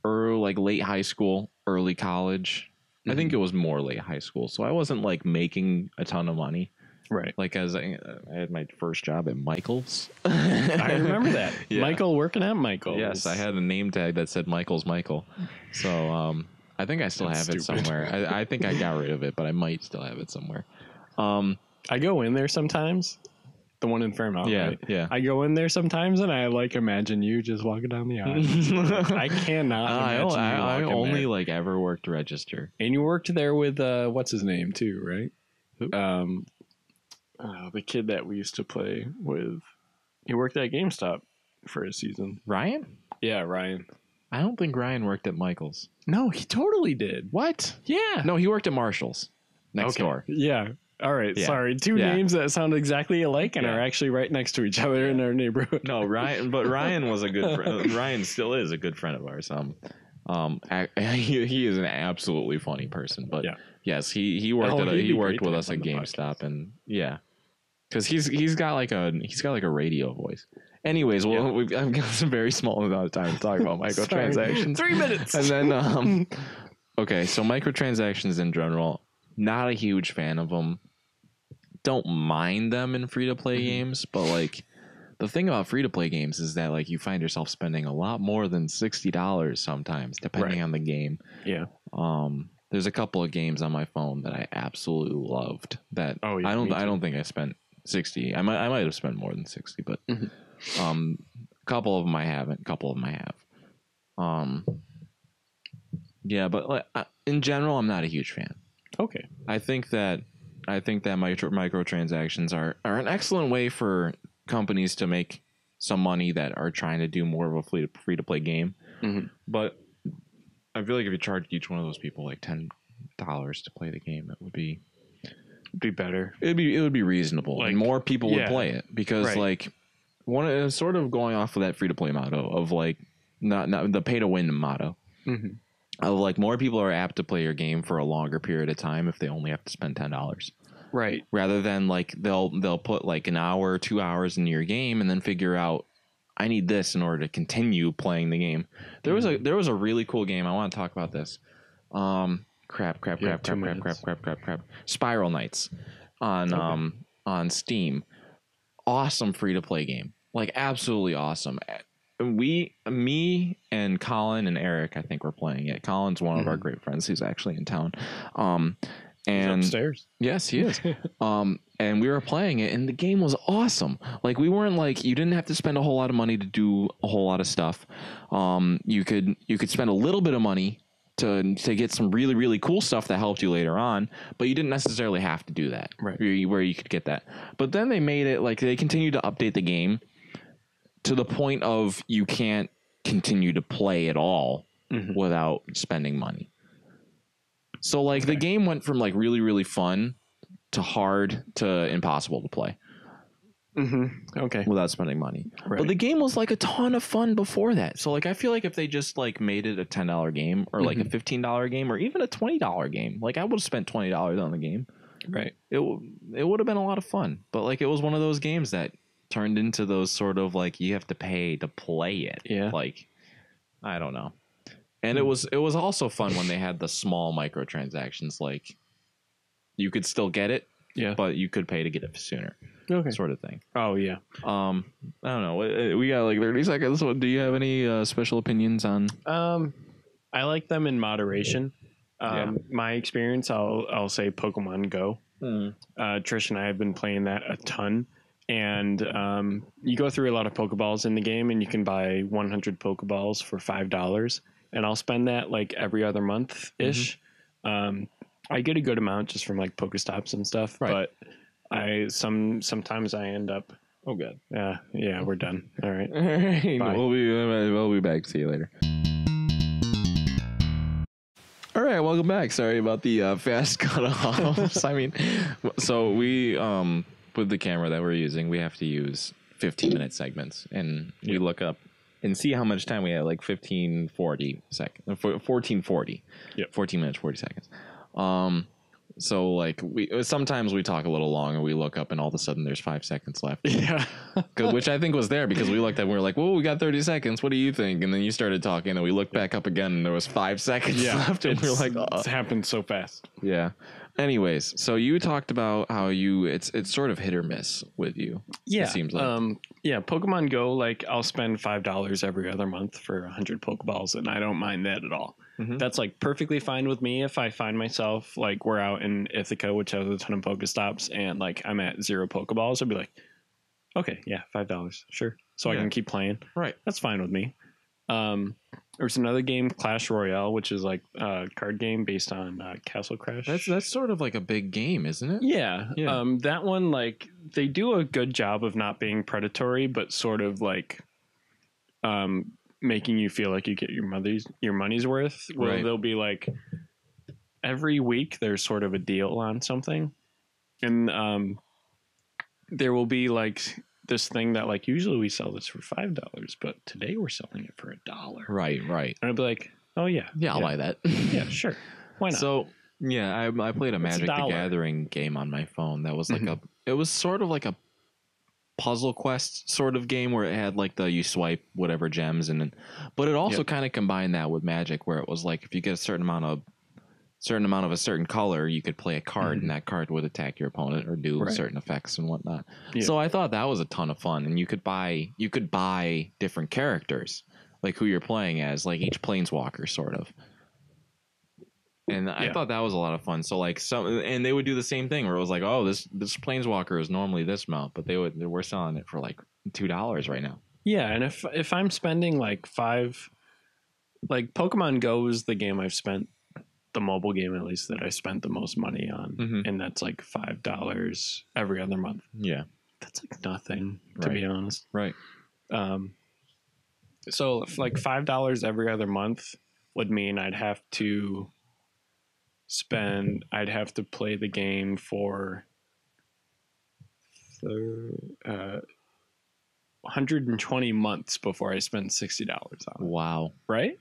late high school, early college. I think it was more late high school. So I wasn't like making a ton of money. Right. Like as I had my first job at Michael's. I remember that. Yeah. Michael working at Michael's. Yes, I had a name tag that said Michael's Michael. So I think I still That's have it stupid. somewhere. I think I got rid of it, but I might still have it somewhere. I go in there sometimes. The one in Fairmount. Yeah, right? yeah. I go in there sometimes and I like imagine you just walking down the aisle. I cannot imagine you I walking only there. like ever worked register. And you worked there with what's his name too, right? Who? The kid that we used to play with. He worked at GameStop for a season. Ryan? Yeah, Ryan. I don't think Ryan worked at Michael's. No, he totally did. What? Yeah. No, he worked at Marshall's next Okay. door. Yeah. All right. Yeah. Sorry. Two Yeah. names that sound exactly alike and Yeah. are actually right next to each other in our neighborhood. No, Ryan was a good friend. Ryan still is a good friend of ours. He is an absolutely funny person. But Yeah. yes, he worked Oh, he'd he be worked great to with have us at on the GameStop, and yeah, because he's got like a radio voice. Anyways, well, I've got a very small amount of time to talk about microtransactions. 3 minutes. And then, okay, so microtransactions in general, not a huge fan of them. Don't mind them in free to play games, but like the thing about free to play games is that like you find yourself spending a lot more than $60 sometimes, depending Right. on the game. Yeah. There's a couple of games on my phone that I absolutely loved. That Oh, yeah, I me too. don't think I spent 60. I might have spent more than 60, but Mhm. a couple of them I haven't. A couple of them I have. Yeah, but like in general, I'm not a huge fan. Okay. I think that microtransactions are an excellent way for companies to make some money that are trying to do more of a free to play game. Mhm. But I feel like if you charged each one of those people like $10 to play the game, it would be better. it would be reasonable, Like, and more people would yeah. play it because Right. like sort of going off of that free to play motto of like not the pay to win motto. Mhm. Like more people are apt to play your game for a longer period of time if they only have to spend $10. Right. Rather than like they'll put like an hour, 2 hours into your game and then figure out I need this in order to continue playing the game. There was a really cool game. I want to talk about this. Crap. Spiral Knights on Steam. Awesome free to play game. Like absolutely awesome. Me and Colin and Eric, I think we're playing it. Colin's one of our great friends. He's actually in town. And Upstairs. yes, he is. And we were playing it, and the game was awesome. Like we weren't like you didn't have to spend a whole lot of money to do a whole lot of stuff. You could spend a little bit of money to get some really really cool stuff that helped you later on, but you didn't necessarily have to do that. Right. Where you could get that. But then they made it like they continued to update the game to the point of you can't continue to play at all without spending money. So like the game went from like really really fun to hard to impossible to play Okay. without spending money. Right. But the game was like a ton of fun before that. So like I feel like if they just like made it a $10 game or like a $15 game or even a $20 game, like I would have spent $20 on the game. Right. It would have been a lot of fun. But like it was one of those games that turned into those sort of like you have to pay to play it. Yeah. Like I don't know. And it was also fun when they had the small microtransactions. Like you could still get it, Yeah. but you could pay to get it sooner, Okay. sort of thing. Oh yeah. I don't know. We got like 30 seconds. Do you have any special opinions on? I like them in moderation. Yeah. My experience, I'll say Pokemon Go. Trish and I have been playing that a ton, and you go through a lot of Pokeballs in the game, and you can buy 100 Pokeballs for $5, and I'll spend that like every other month ish. I get a good amount just from like Pokestops and stuff, Right. but sometimes I end up. Oh god. Yeah, we're done. All right. All right. Bye. We'll be back. See you later. All right, welcome back. Sorry about the fast cutoffs. I mean, so we with the camera that we're using, we have to use 15-minute segments, and we look up and see how much time we have, like 1440. Yep. 14 minutes 40 seconds. So like sometimes we talk a little long and we look up and all of a sudden there's 5 seconds left. Yeah. Which I think was there because we looked at and we were like, well, we got 30 seconds. What do you think? And then you started talking and we looked back up again and there was 5 seconds left. And we were like, it's happened so fast. yeah. Anyways, so you talked about how it's sort of hit or miss with you. Yeah. It seems like. Pokemon Go, like I'll spend $5 every other month for 100 Pokeballs, and I don't mind that at all. Mhm. That's like perfectly fine with me if I find myself like we're out in Ithaca, which has a ton of Pokestops, and like I'm at 0 Pokeballs. I'd be like, okay, yeah, $5, sure. So I Yeah. can keep playing. Right. That's fine with me. There's another game, Clash Royale, which is like a card game based on Castle Crash. That's sort of like a big game, isn't it? Yeah. Yeah. That one, like, they do a good job of not being predatory, but sort of like making you feel like you get your money's worth. Where Right. they'll be like, every week there's sort of a deal on something. And there will be like this thing that like usually we sell this for $5, but today we're selling it for $1. Right. And I'd be like, oh yeah. Yeah, I'll buy that. Yeah, sure. Why not? So yeah, I played a Magic the $1. Gathering game on my phone. That was like it was sort of like a puzzle quest sort of game where it had like you swipe whatever gems but it also kind of combined that with Magic where it was like if you get a certain amount of a certain color, you could play a card and that card would attack your opponent or do certain effects and whatnot. Yeah. So I thought that was a ton of fun, and you could buy different characters, like who you're playing as, like each planeswalker sort of. And I thought that was a lot of fun. So like and they would do the same thing where it was like, oh, this planeswalker is normally this amount, but we're selling it for like $2 right now. Yeah, and if I'm spending like like Pokemon Go is the game I've spent, the mobile game at least, that I spent the most money on, and that's like $5 every other month. Yeah, that's like nothing to be honest. Right. So if like $5 every other month would mean I'd have to play the game for 120 months before I spend $60 on it. Wow. Right?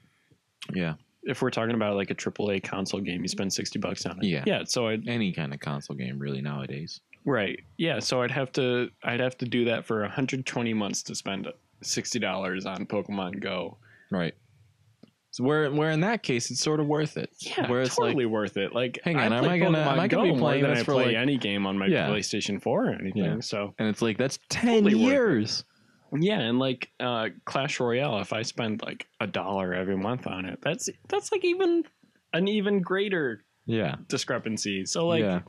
Yeah. If we're talking about like a AAA console game, you spend $60 on it. Yeah. Yeah. So any kind of console game really nowadays. Right. Yeah. So I'd have to do that for 120 months to spend $60 on Pokemon Go. Right. So where in that case it's sort of worth it. Yeah, where it's totally like, worth it. Like, hang on, am I gonna be playing this for like any game on my PlayStation 4 or anything? Yeah. So, and it's like that's 10 totally years. Yeah, and like Clash Royale, if I spend like $1 every month on it, that's like an even greater discrepancy. So like,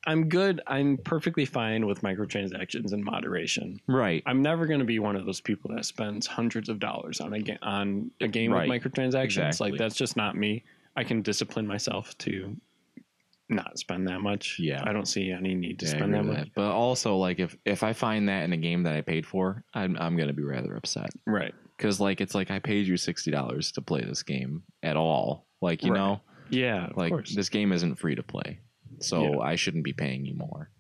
I'm good. I'm perfectly fine with microtransactions in moderation. Right. I'm never going to be one of those people that spends hundreds of dollars on a game with microtransactions. Exactly. Like that's just not me. I can discipline myself to not spend that much. Yeah. I don't see any need to spend that much. But also like if I find that in a game that I paid for, I'm going to be rather upset. Right. Cuz like it's like I paid you $60 to play this game at all. Like, you know. Yeah, like course. This game isn't free to play. So I shouldn't be paying you more.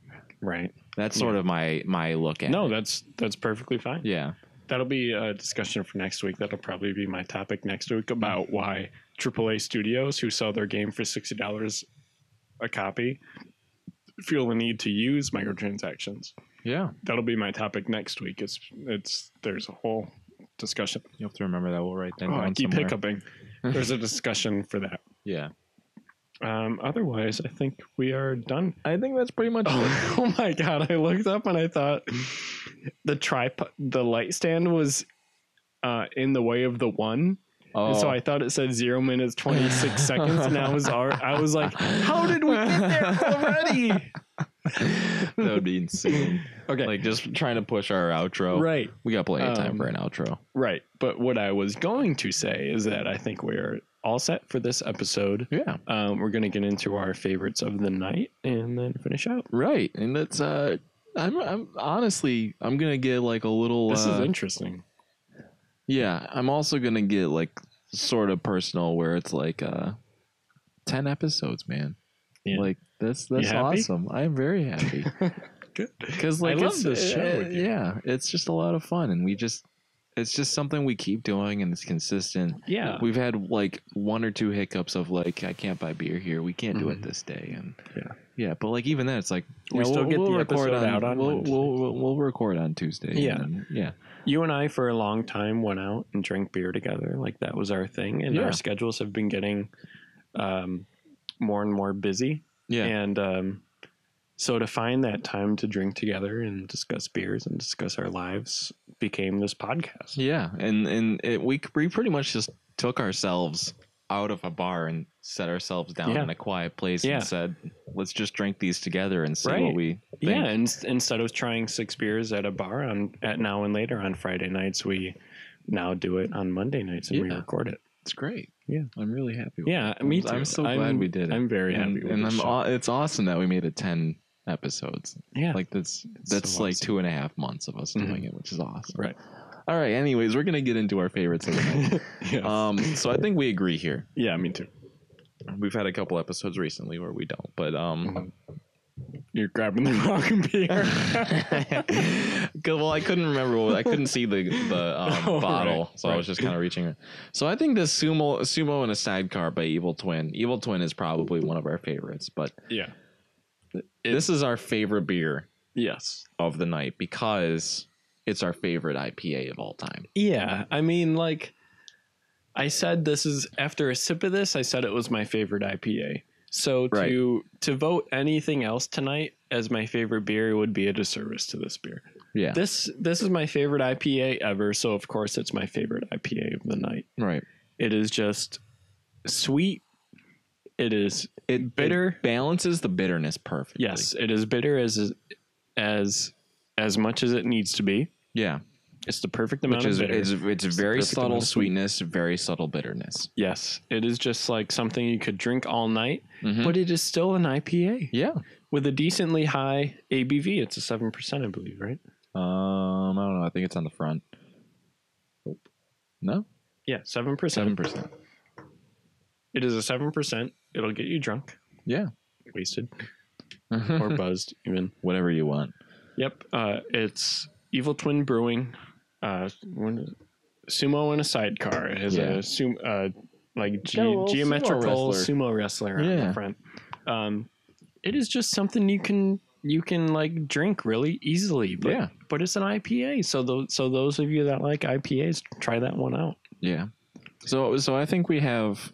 Right. That's sort of my look at it. No, that's perfectly fine. Yeah. That'll be a discussion for next week. That'll probably be my topic next week about why AAA studios who sell their game for $60 a copy feel the need to use microtransactions. Yeah. That'll be my topic next week. There's a whole discussion. You have to remember that. We'll write that down I keep somewhere. hiccuping. There's a discussion for that. Yeah. Otherwise, I think we are done. I think that's pretty much it. Oh my god! I looked up and I thought the light stand was in the way of the one. Oh, And so I thought it said 0 minutes 26 seconds, and I was like, "How did we get there already?" that would be insane. Okay, Like just trying to push our outro. right, We got plenty of time for an outro. right. But what I was going to say is that I think we're all set for this episode. Yeah. We're gonna get into our favorites of the night and then finish out. Right. And that's I'm honestly I'm gonna get like a little This is interesting. yeah, I'm also gonna get like sort of personal where it's like 10 episodes, man. Yeah. Like that's You happy? awesome. I'm very happy. Good. Because like I love it's, this show with you. yeah, it's just a lot of fun, and it's just something we keep doing, and it's consistent. Yeah. We've had like one or two hiccups of like I can't buy beer here, we can't do it Mhm. this day, and Yeah. but like even then, it's like We still get the episode out on we'll, Wednesday. we'll record on Tuesday. Yeah. and yeah, You and I, for a long time, went out and drank beer together. Like that was our thing, and Yeah. our schedules have been getting more and more busy. yeah, And so to find that time to drink together and discuss beers and discuss our lives became this podcast. yeah, and we pretty much just took ourselves out of a bar and set ourselves down Yeah. in a quiet place Yeah. and said, let's just drink these together and see Right. what we think. Yeah, and instead of trying 6 beers at a bar at Now and Later on Friday nights, we now do it on Monday nights and we Yeah. record it. It's great. Yeah. I'm really happy with Yeah, it. me too. I'm so glad we did it. I'm very and, happy with and this show. it's awesome that we made it 10 episodes. Yeah, Like that's so like awesome. 2.5 months of us Mhm. doing it, which is awesome. right. All right. Anyways, we're gonna get into our favorites of the night. Yes. So I think we agree here. Yeah, me too. We've had a couple episodes recently where we don't, but You're grabbing the wrong beer. well, I couldn't remember. I couldn't see the Oh, bottle, right, so I was just kind of reaching. So I think this sumo in a sidecar by Evil Twin. Evil Twin is probably one of our favorites, but Yeah. this is our favorite beer Yes. of the night because it's our favorite IPA of all time. Yeah. I mean, like, I said this is after a sip of this, I said it was my favorite IPA. So Right. to vote anything else tonight as my favorite beer would be a disservice to this beer. Yeah, This is my favorite IPA ever, so of course it's my favorite IPA of the night. right. It is just sweet. It is bitter. It balances the bitterness perfectly. Yes, it is bitter as much as it needs to be. Yeah, It's the perfect amount which is of bitter. it's very perfect subtle amount of sweet. sweetness, very subtle bitterness. Yes, it is just like something you could drink all night, Mhm. but it is still an IPA Yeah. with a decently high ABV. It's a 7%, I believe, right? I don't know. I think it's on the front. No, Yeah, 7%. 7%. It is a 7%. It'll get you drunk, Yeah, wasted, or buzzed even. whatever you want. Yep. It's Evil Twin Brewing. Sumo in a sidecar. It has Yeah. a like Got a little geometrical sumo sumo wrestler on Yeah. the front. It is just something you can like drink really easily. But, Yeah. but it's an IPA. So those of you that like IPAs, try that one out. Yeah. So I think we have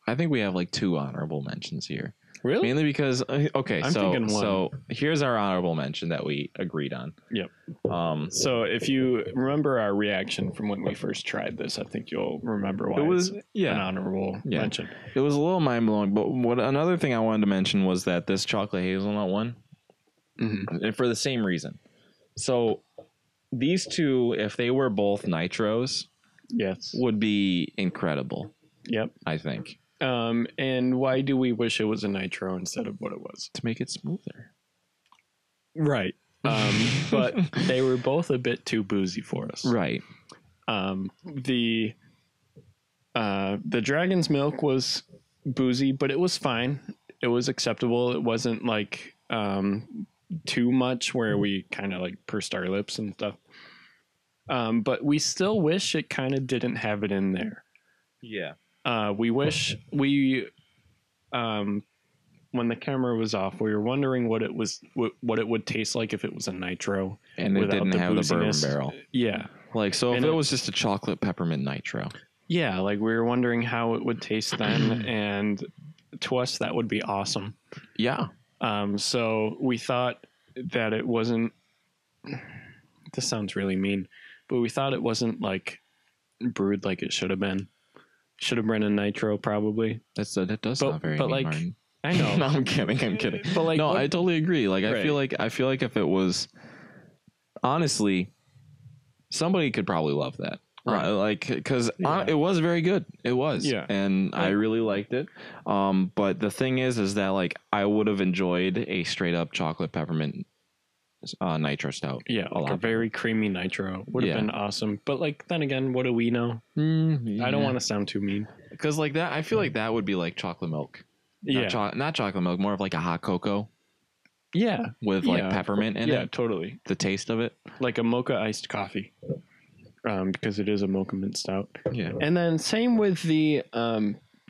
like 2 honorable mentions here. Really? Mainly because okay, I'm thinking one. so here's our honorable mention that we agreed on. Yep. So So if you remember our reaction from when we first tried this, I think you'll remember why it was it's an yeah, honorable Yeah. mention. it was a little mind blowing. But another thing I wanted to mention was that this chocolate hazelnut one, Mhm. and for the same reason. So these two, if they were both nitros, Yes. would be incredible. Yep. I think And why do we wish it was a nitro instead of what it was? to make it smoother. Right. But they were both a bit too boozy for us. Right. The Dragon's Milk was boozy, but it was fine. It was acceptable. It wasn't like too much where we kind of like pursed our lips and stuff. But we still wish it kind of didn't have it in there. Yeah. We wish when the camera was off, we were wondering what it would taste like if it was a nitro And it without didn't have the bourbon booziness. barrel. Yeah, Like, so if And it it- was just a chocolate peppermint nitro. yeah. Like we were wondering how it would taste then, and to us, that would be awesome. Yeah. So we thought that it wasn't, this sounds really mean, but we thought it wasn't like brewed like it should have been. Should have been a nitro probably. That does But- sound very but, mean, like, Martin. I know. No, I'm kidding. But like, No, what- I totally agree. Like, I Right. feel like if it was, honestly, somebody could probably love that. Right. Like, because Yeah. it was very good. It was. Yeah. And I really liked it. But the thing is that, like, I would have enjoyed a straight up chocolate peppermint nitro stout. yeah, a like a lot very creamy nitro would have Yeah. been awesome. But like, then again, what do we know? I don't want to sound too mean. Because, like, that, I feel like that would be like chocolate milk. Yeah. Not chocolate milk, more of like a hot cocoa Yeah. with Yeah, like peppermint in Yeah, it. totally. The taste of it. Like a mocha iced coffee. Because it is a mocha mint stout. Yeah. And then same with the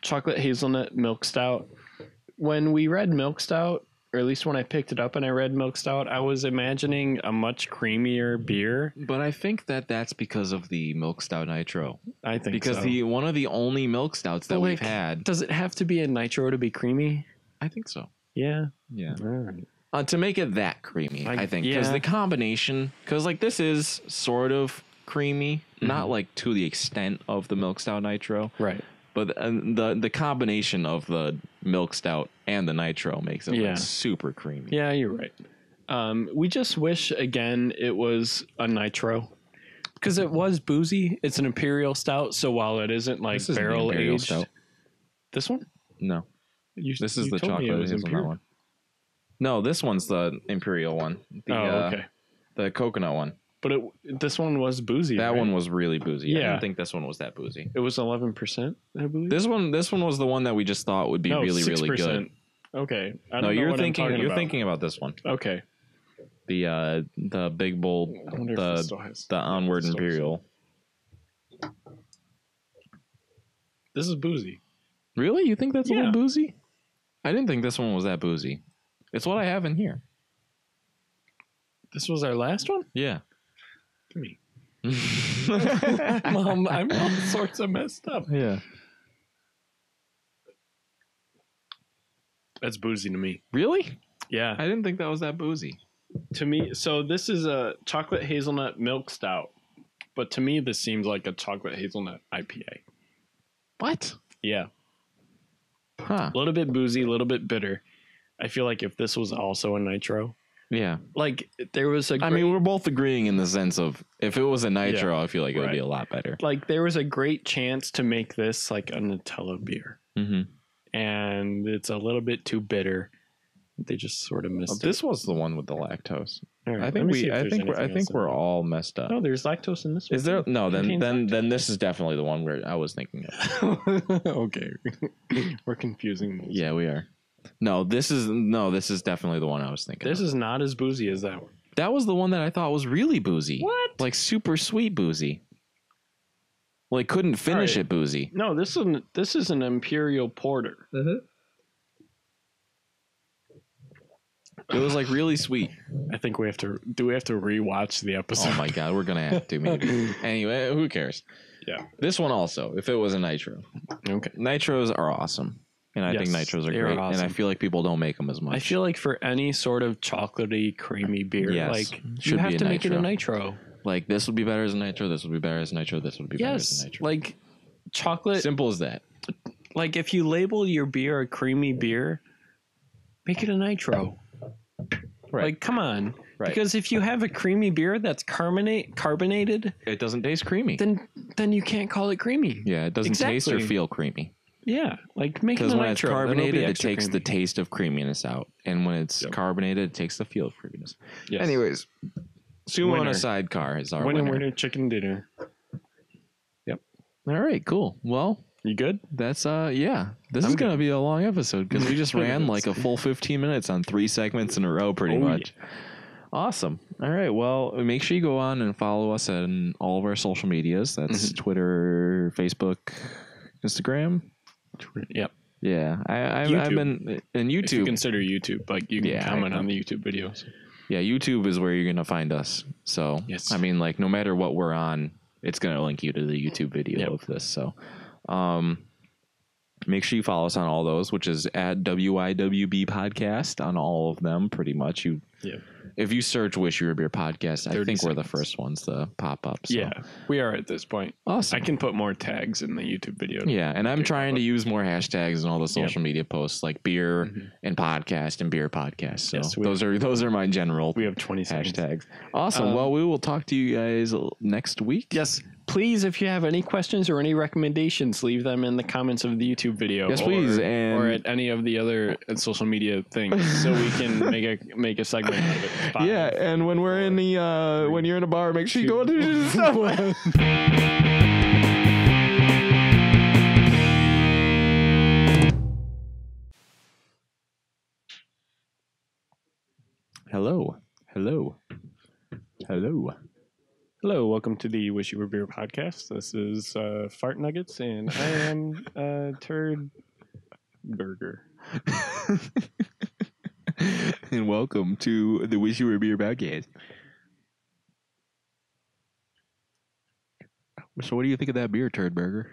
chocolate hazelnut milk stout. When we read milk stout, or at least when I picked it up and I read milk stout, I was imagining a much creamier beer. But I think that's because of the milk stout nitro. I think Because so. one of the only milk stouts that But, we've like, had. Does it have to be a nitro to be creamy? I think so. Yeah. Yeah. All right. To make it that creamy, I think. Because yeah. the combination, because like this is sort of creamy, not like to the extent of the milk stout nitro, Right. but the combination of the milk stout and the nitro makes it Yeah. like super creamy. Yeah, you're right. We just wish again it was a nitro. Because it was boozy. It's an imperial stout, so while it isn't like This isn't the barrel Imperial aged. Stout. This one? No, this is you the told me it chocolate was hazelnut imperial. one. No, this one's the imperial one. The, Okay. The coconut one. But this one was boozy. That right? one was really boozy. I Yeah. didn't think this one was that boozy. It was 11%, I believe. This one was the one that we just thought would be No, really 6%. really good. Okay. I don't No, know you're what I'm thinking talking about. thinking about this one. Okay. The big bold I wonder if this still has the onward still has- imperial. This is boozy. Really? You think that's a Yeah. little boozy? I didn't think this one was that boozy. It's what I have in here. This was our last one? Yeah. Give me. Mom, I'm all sorts of messed up. Yeah. That's boozy to me. Really? Yeah. I didn't think that was that boozy. To me, so this is a chocolate hazelnut milk stout. But to me, this seems like a chocolate hazelnut IPA. What? Yeah. Huh. A little bit boozy, a little bit bitter. I feel like if this was also a nitro, Yeah. like there was a I mean, we're both agreeing in the sense of if it was a nitro, I feel like it would be Right. a lot better. like there was a great chance to make this like a Nutella beer, Mm-hmm. and it's a little bit too bitter. They just sort of missed This was the one with the lactose. it. All right, I let think me see if I there's think anything else in we're it. all messed up. No, there's lactose in this one. Is there? No. Contains Then this is definitely the one where I was thinking of. Okay, we're confusing those. Yeah, we are. No, this is definitely the one I was thinking. This of. is not as boozy as that one. That was the one that I thought was really boozy. What? Like super sweet boozy. Like couldn't finish Alright. it boozy. No, this is an imperial porter. It was like really sweet. I think we have to rewatch the episode. Oh my god, we're gonna have to maybe. Anyway, who cares? Yeah. This one also, if it was a nitro. Okay. Nitros are awesome. And I think Yes, nitros are they are great. And I awesome. feel like people don't make them as much. I feel like for any sort of chocolatey, creamy beer, Yes. like Should you have be a to make it a nitro. nitro. like this would be better as a nitro, this would be better as a nitro, this would be better as Yes, a nitro. like chocolate. Simple as that. Like if you label your beer a creamy beer, make it a nitro. Right. Like come on, Right. because if you have a creamy beer that's carbonated, It doesn't taste creamy. then you can't call it creamy. Yeah, it doesn't taste or Exactly. feel creamy. Yeah, like make it Because a when it's nitro. then it'll be carbonated, it extra takes the creamy. taste of creaminess out. And when it's Yep. carbonated, it takes the feel of creaminess. Yes. Anyways, Sumo on Winner. a sidecar is our winner, winner. winner, chicken dinner. All right, cool. Well, You good? that's yeah. This I'm is gonna be a long episode because we just ran like a full 15 minutes on 3 segments in a row, pretty Oh, much. Awesome. All right. Well, make sure you go on and follow us on all of our social medias. That's Mm-hmm. Twitter, Facebook, Instagram. Yep. Yeah, I've YouTube. been in If you YouTube. consider YouTube, like you can Yeah, comment I- on the YouTube videos. Yeah, YouTube is where you're gonna find us. So Yes. I mean, like no matter what we're on, it's gonna link you to the YouTube video Yep. of this. So, Make sure you follow us on all those, which is at WIWB Podcast on all of them, pretty much. If you search Wish You Were Beer Podcast, I think we're the first ones to pop up. So. Yeah, we are at this point. Awesome. I can put more tags in the YouTube video. Yeah, and I'm trying to use more hashtags in all the social media posts, like beer and podcast and beer podcast. So Yes, those are my general We have 20 seconds. hashtags. Awesome. Well, we will talk to you guys next week. Yes. Please, if you have any questions or any recommendations, leave them in the comments of the YouTube video. Yes, please, or at any of the other social media things, so we can make a segment out of it. 5, Yeah, and when we're in the when you're in a bar, make sure you go to the subway. Hello. Hello, welcome to the Wish You Were Beer podcast. This is Fart Nuggets, and I am Turd Burger. And welcome to the Wish You Were Beer podcast. So what do you think of that beer, Turd Burger?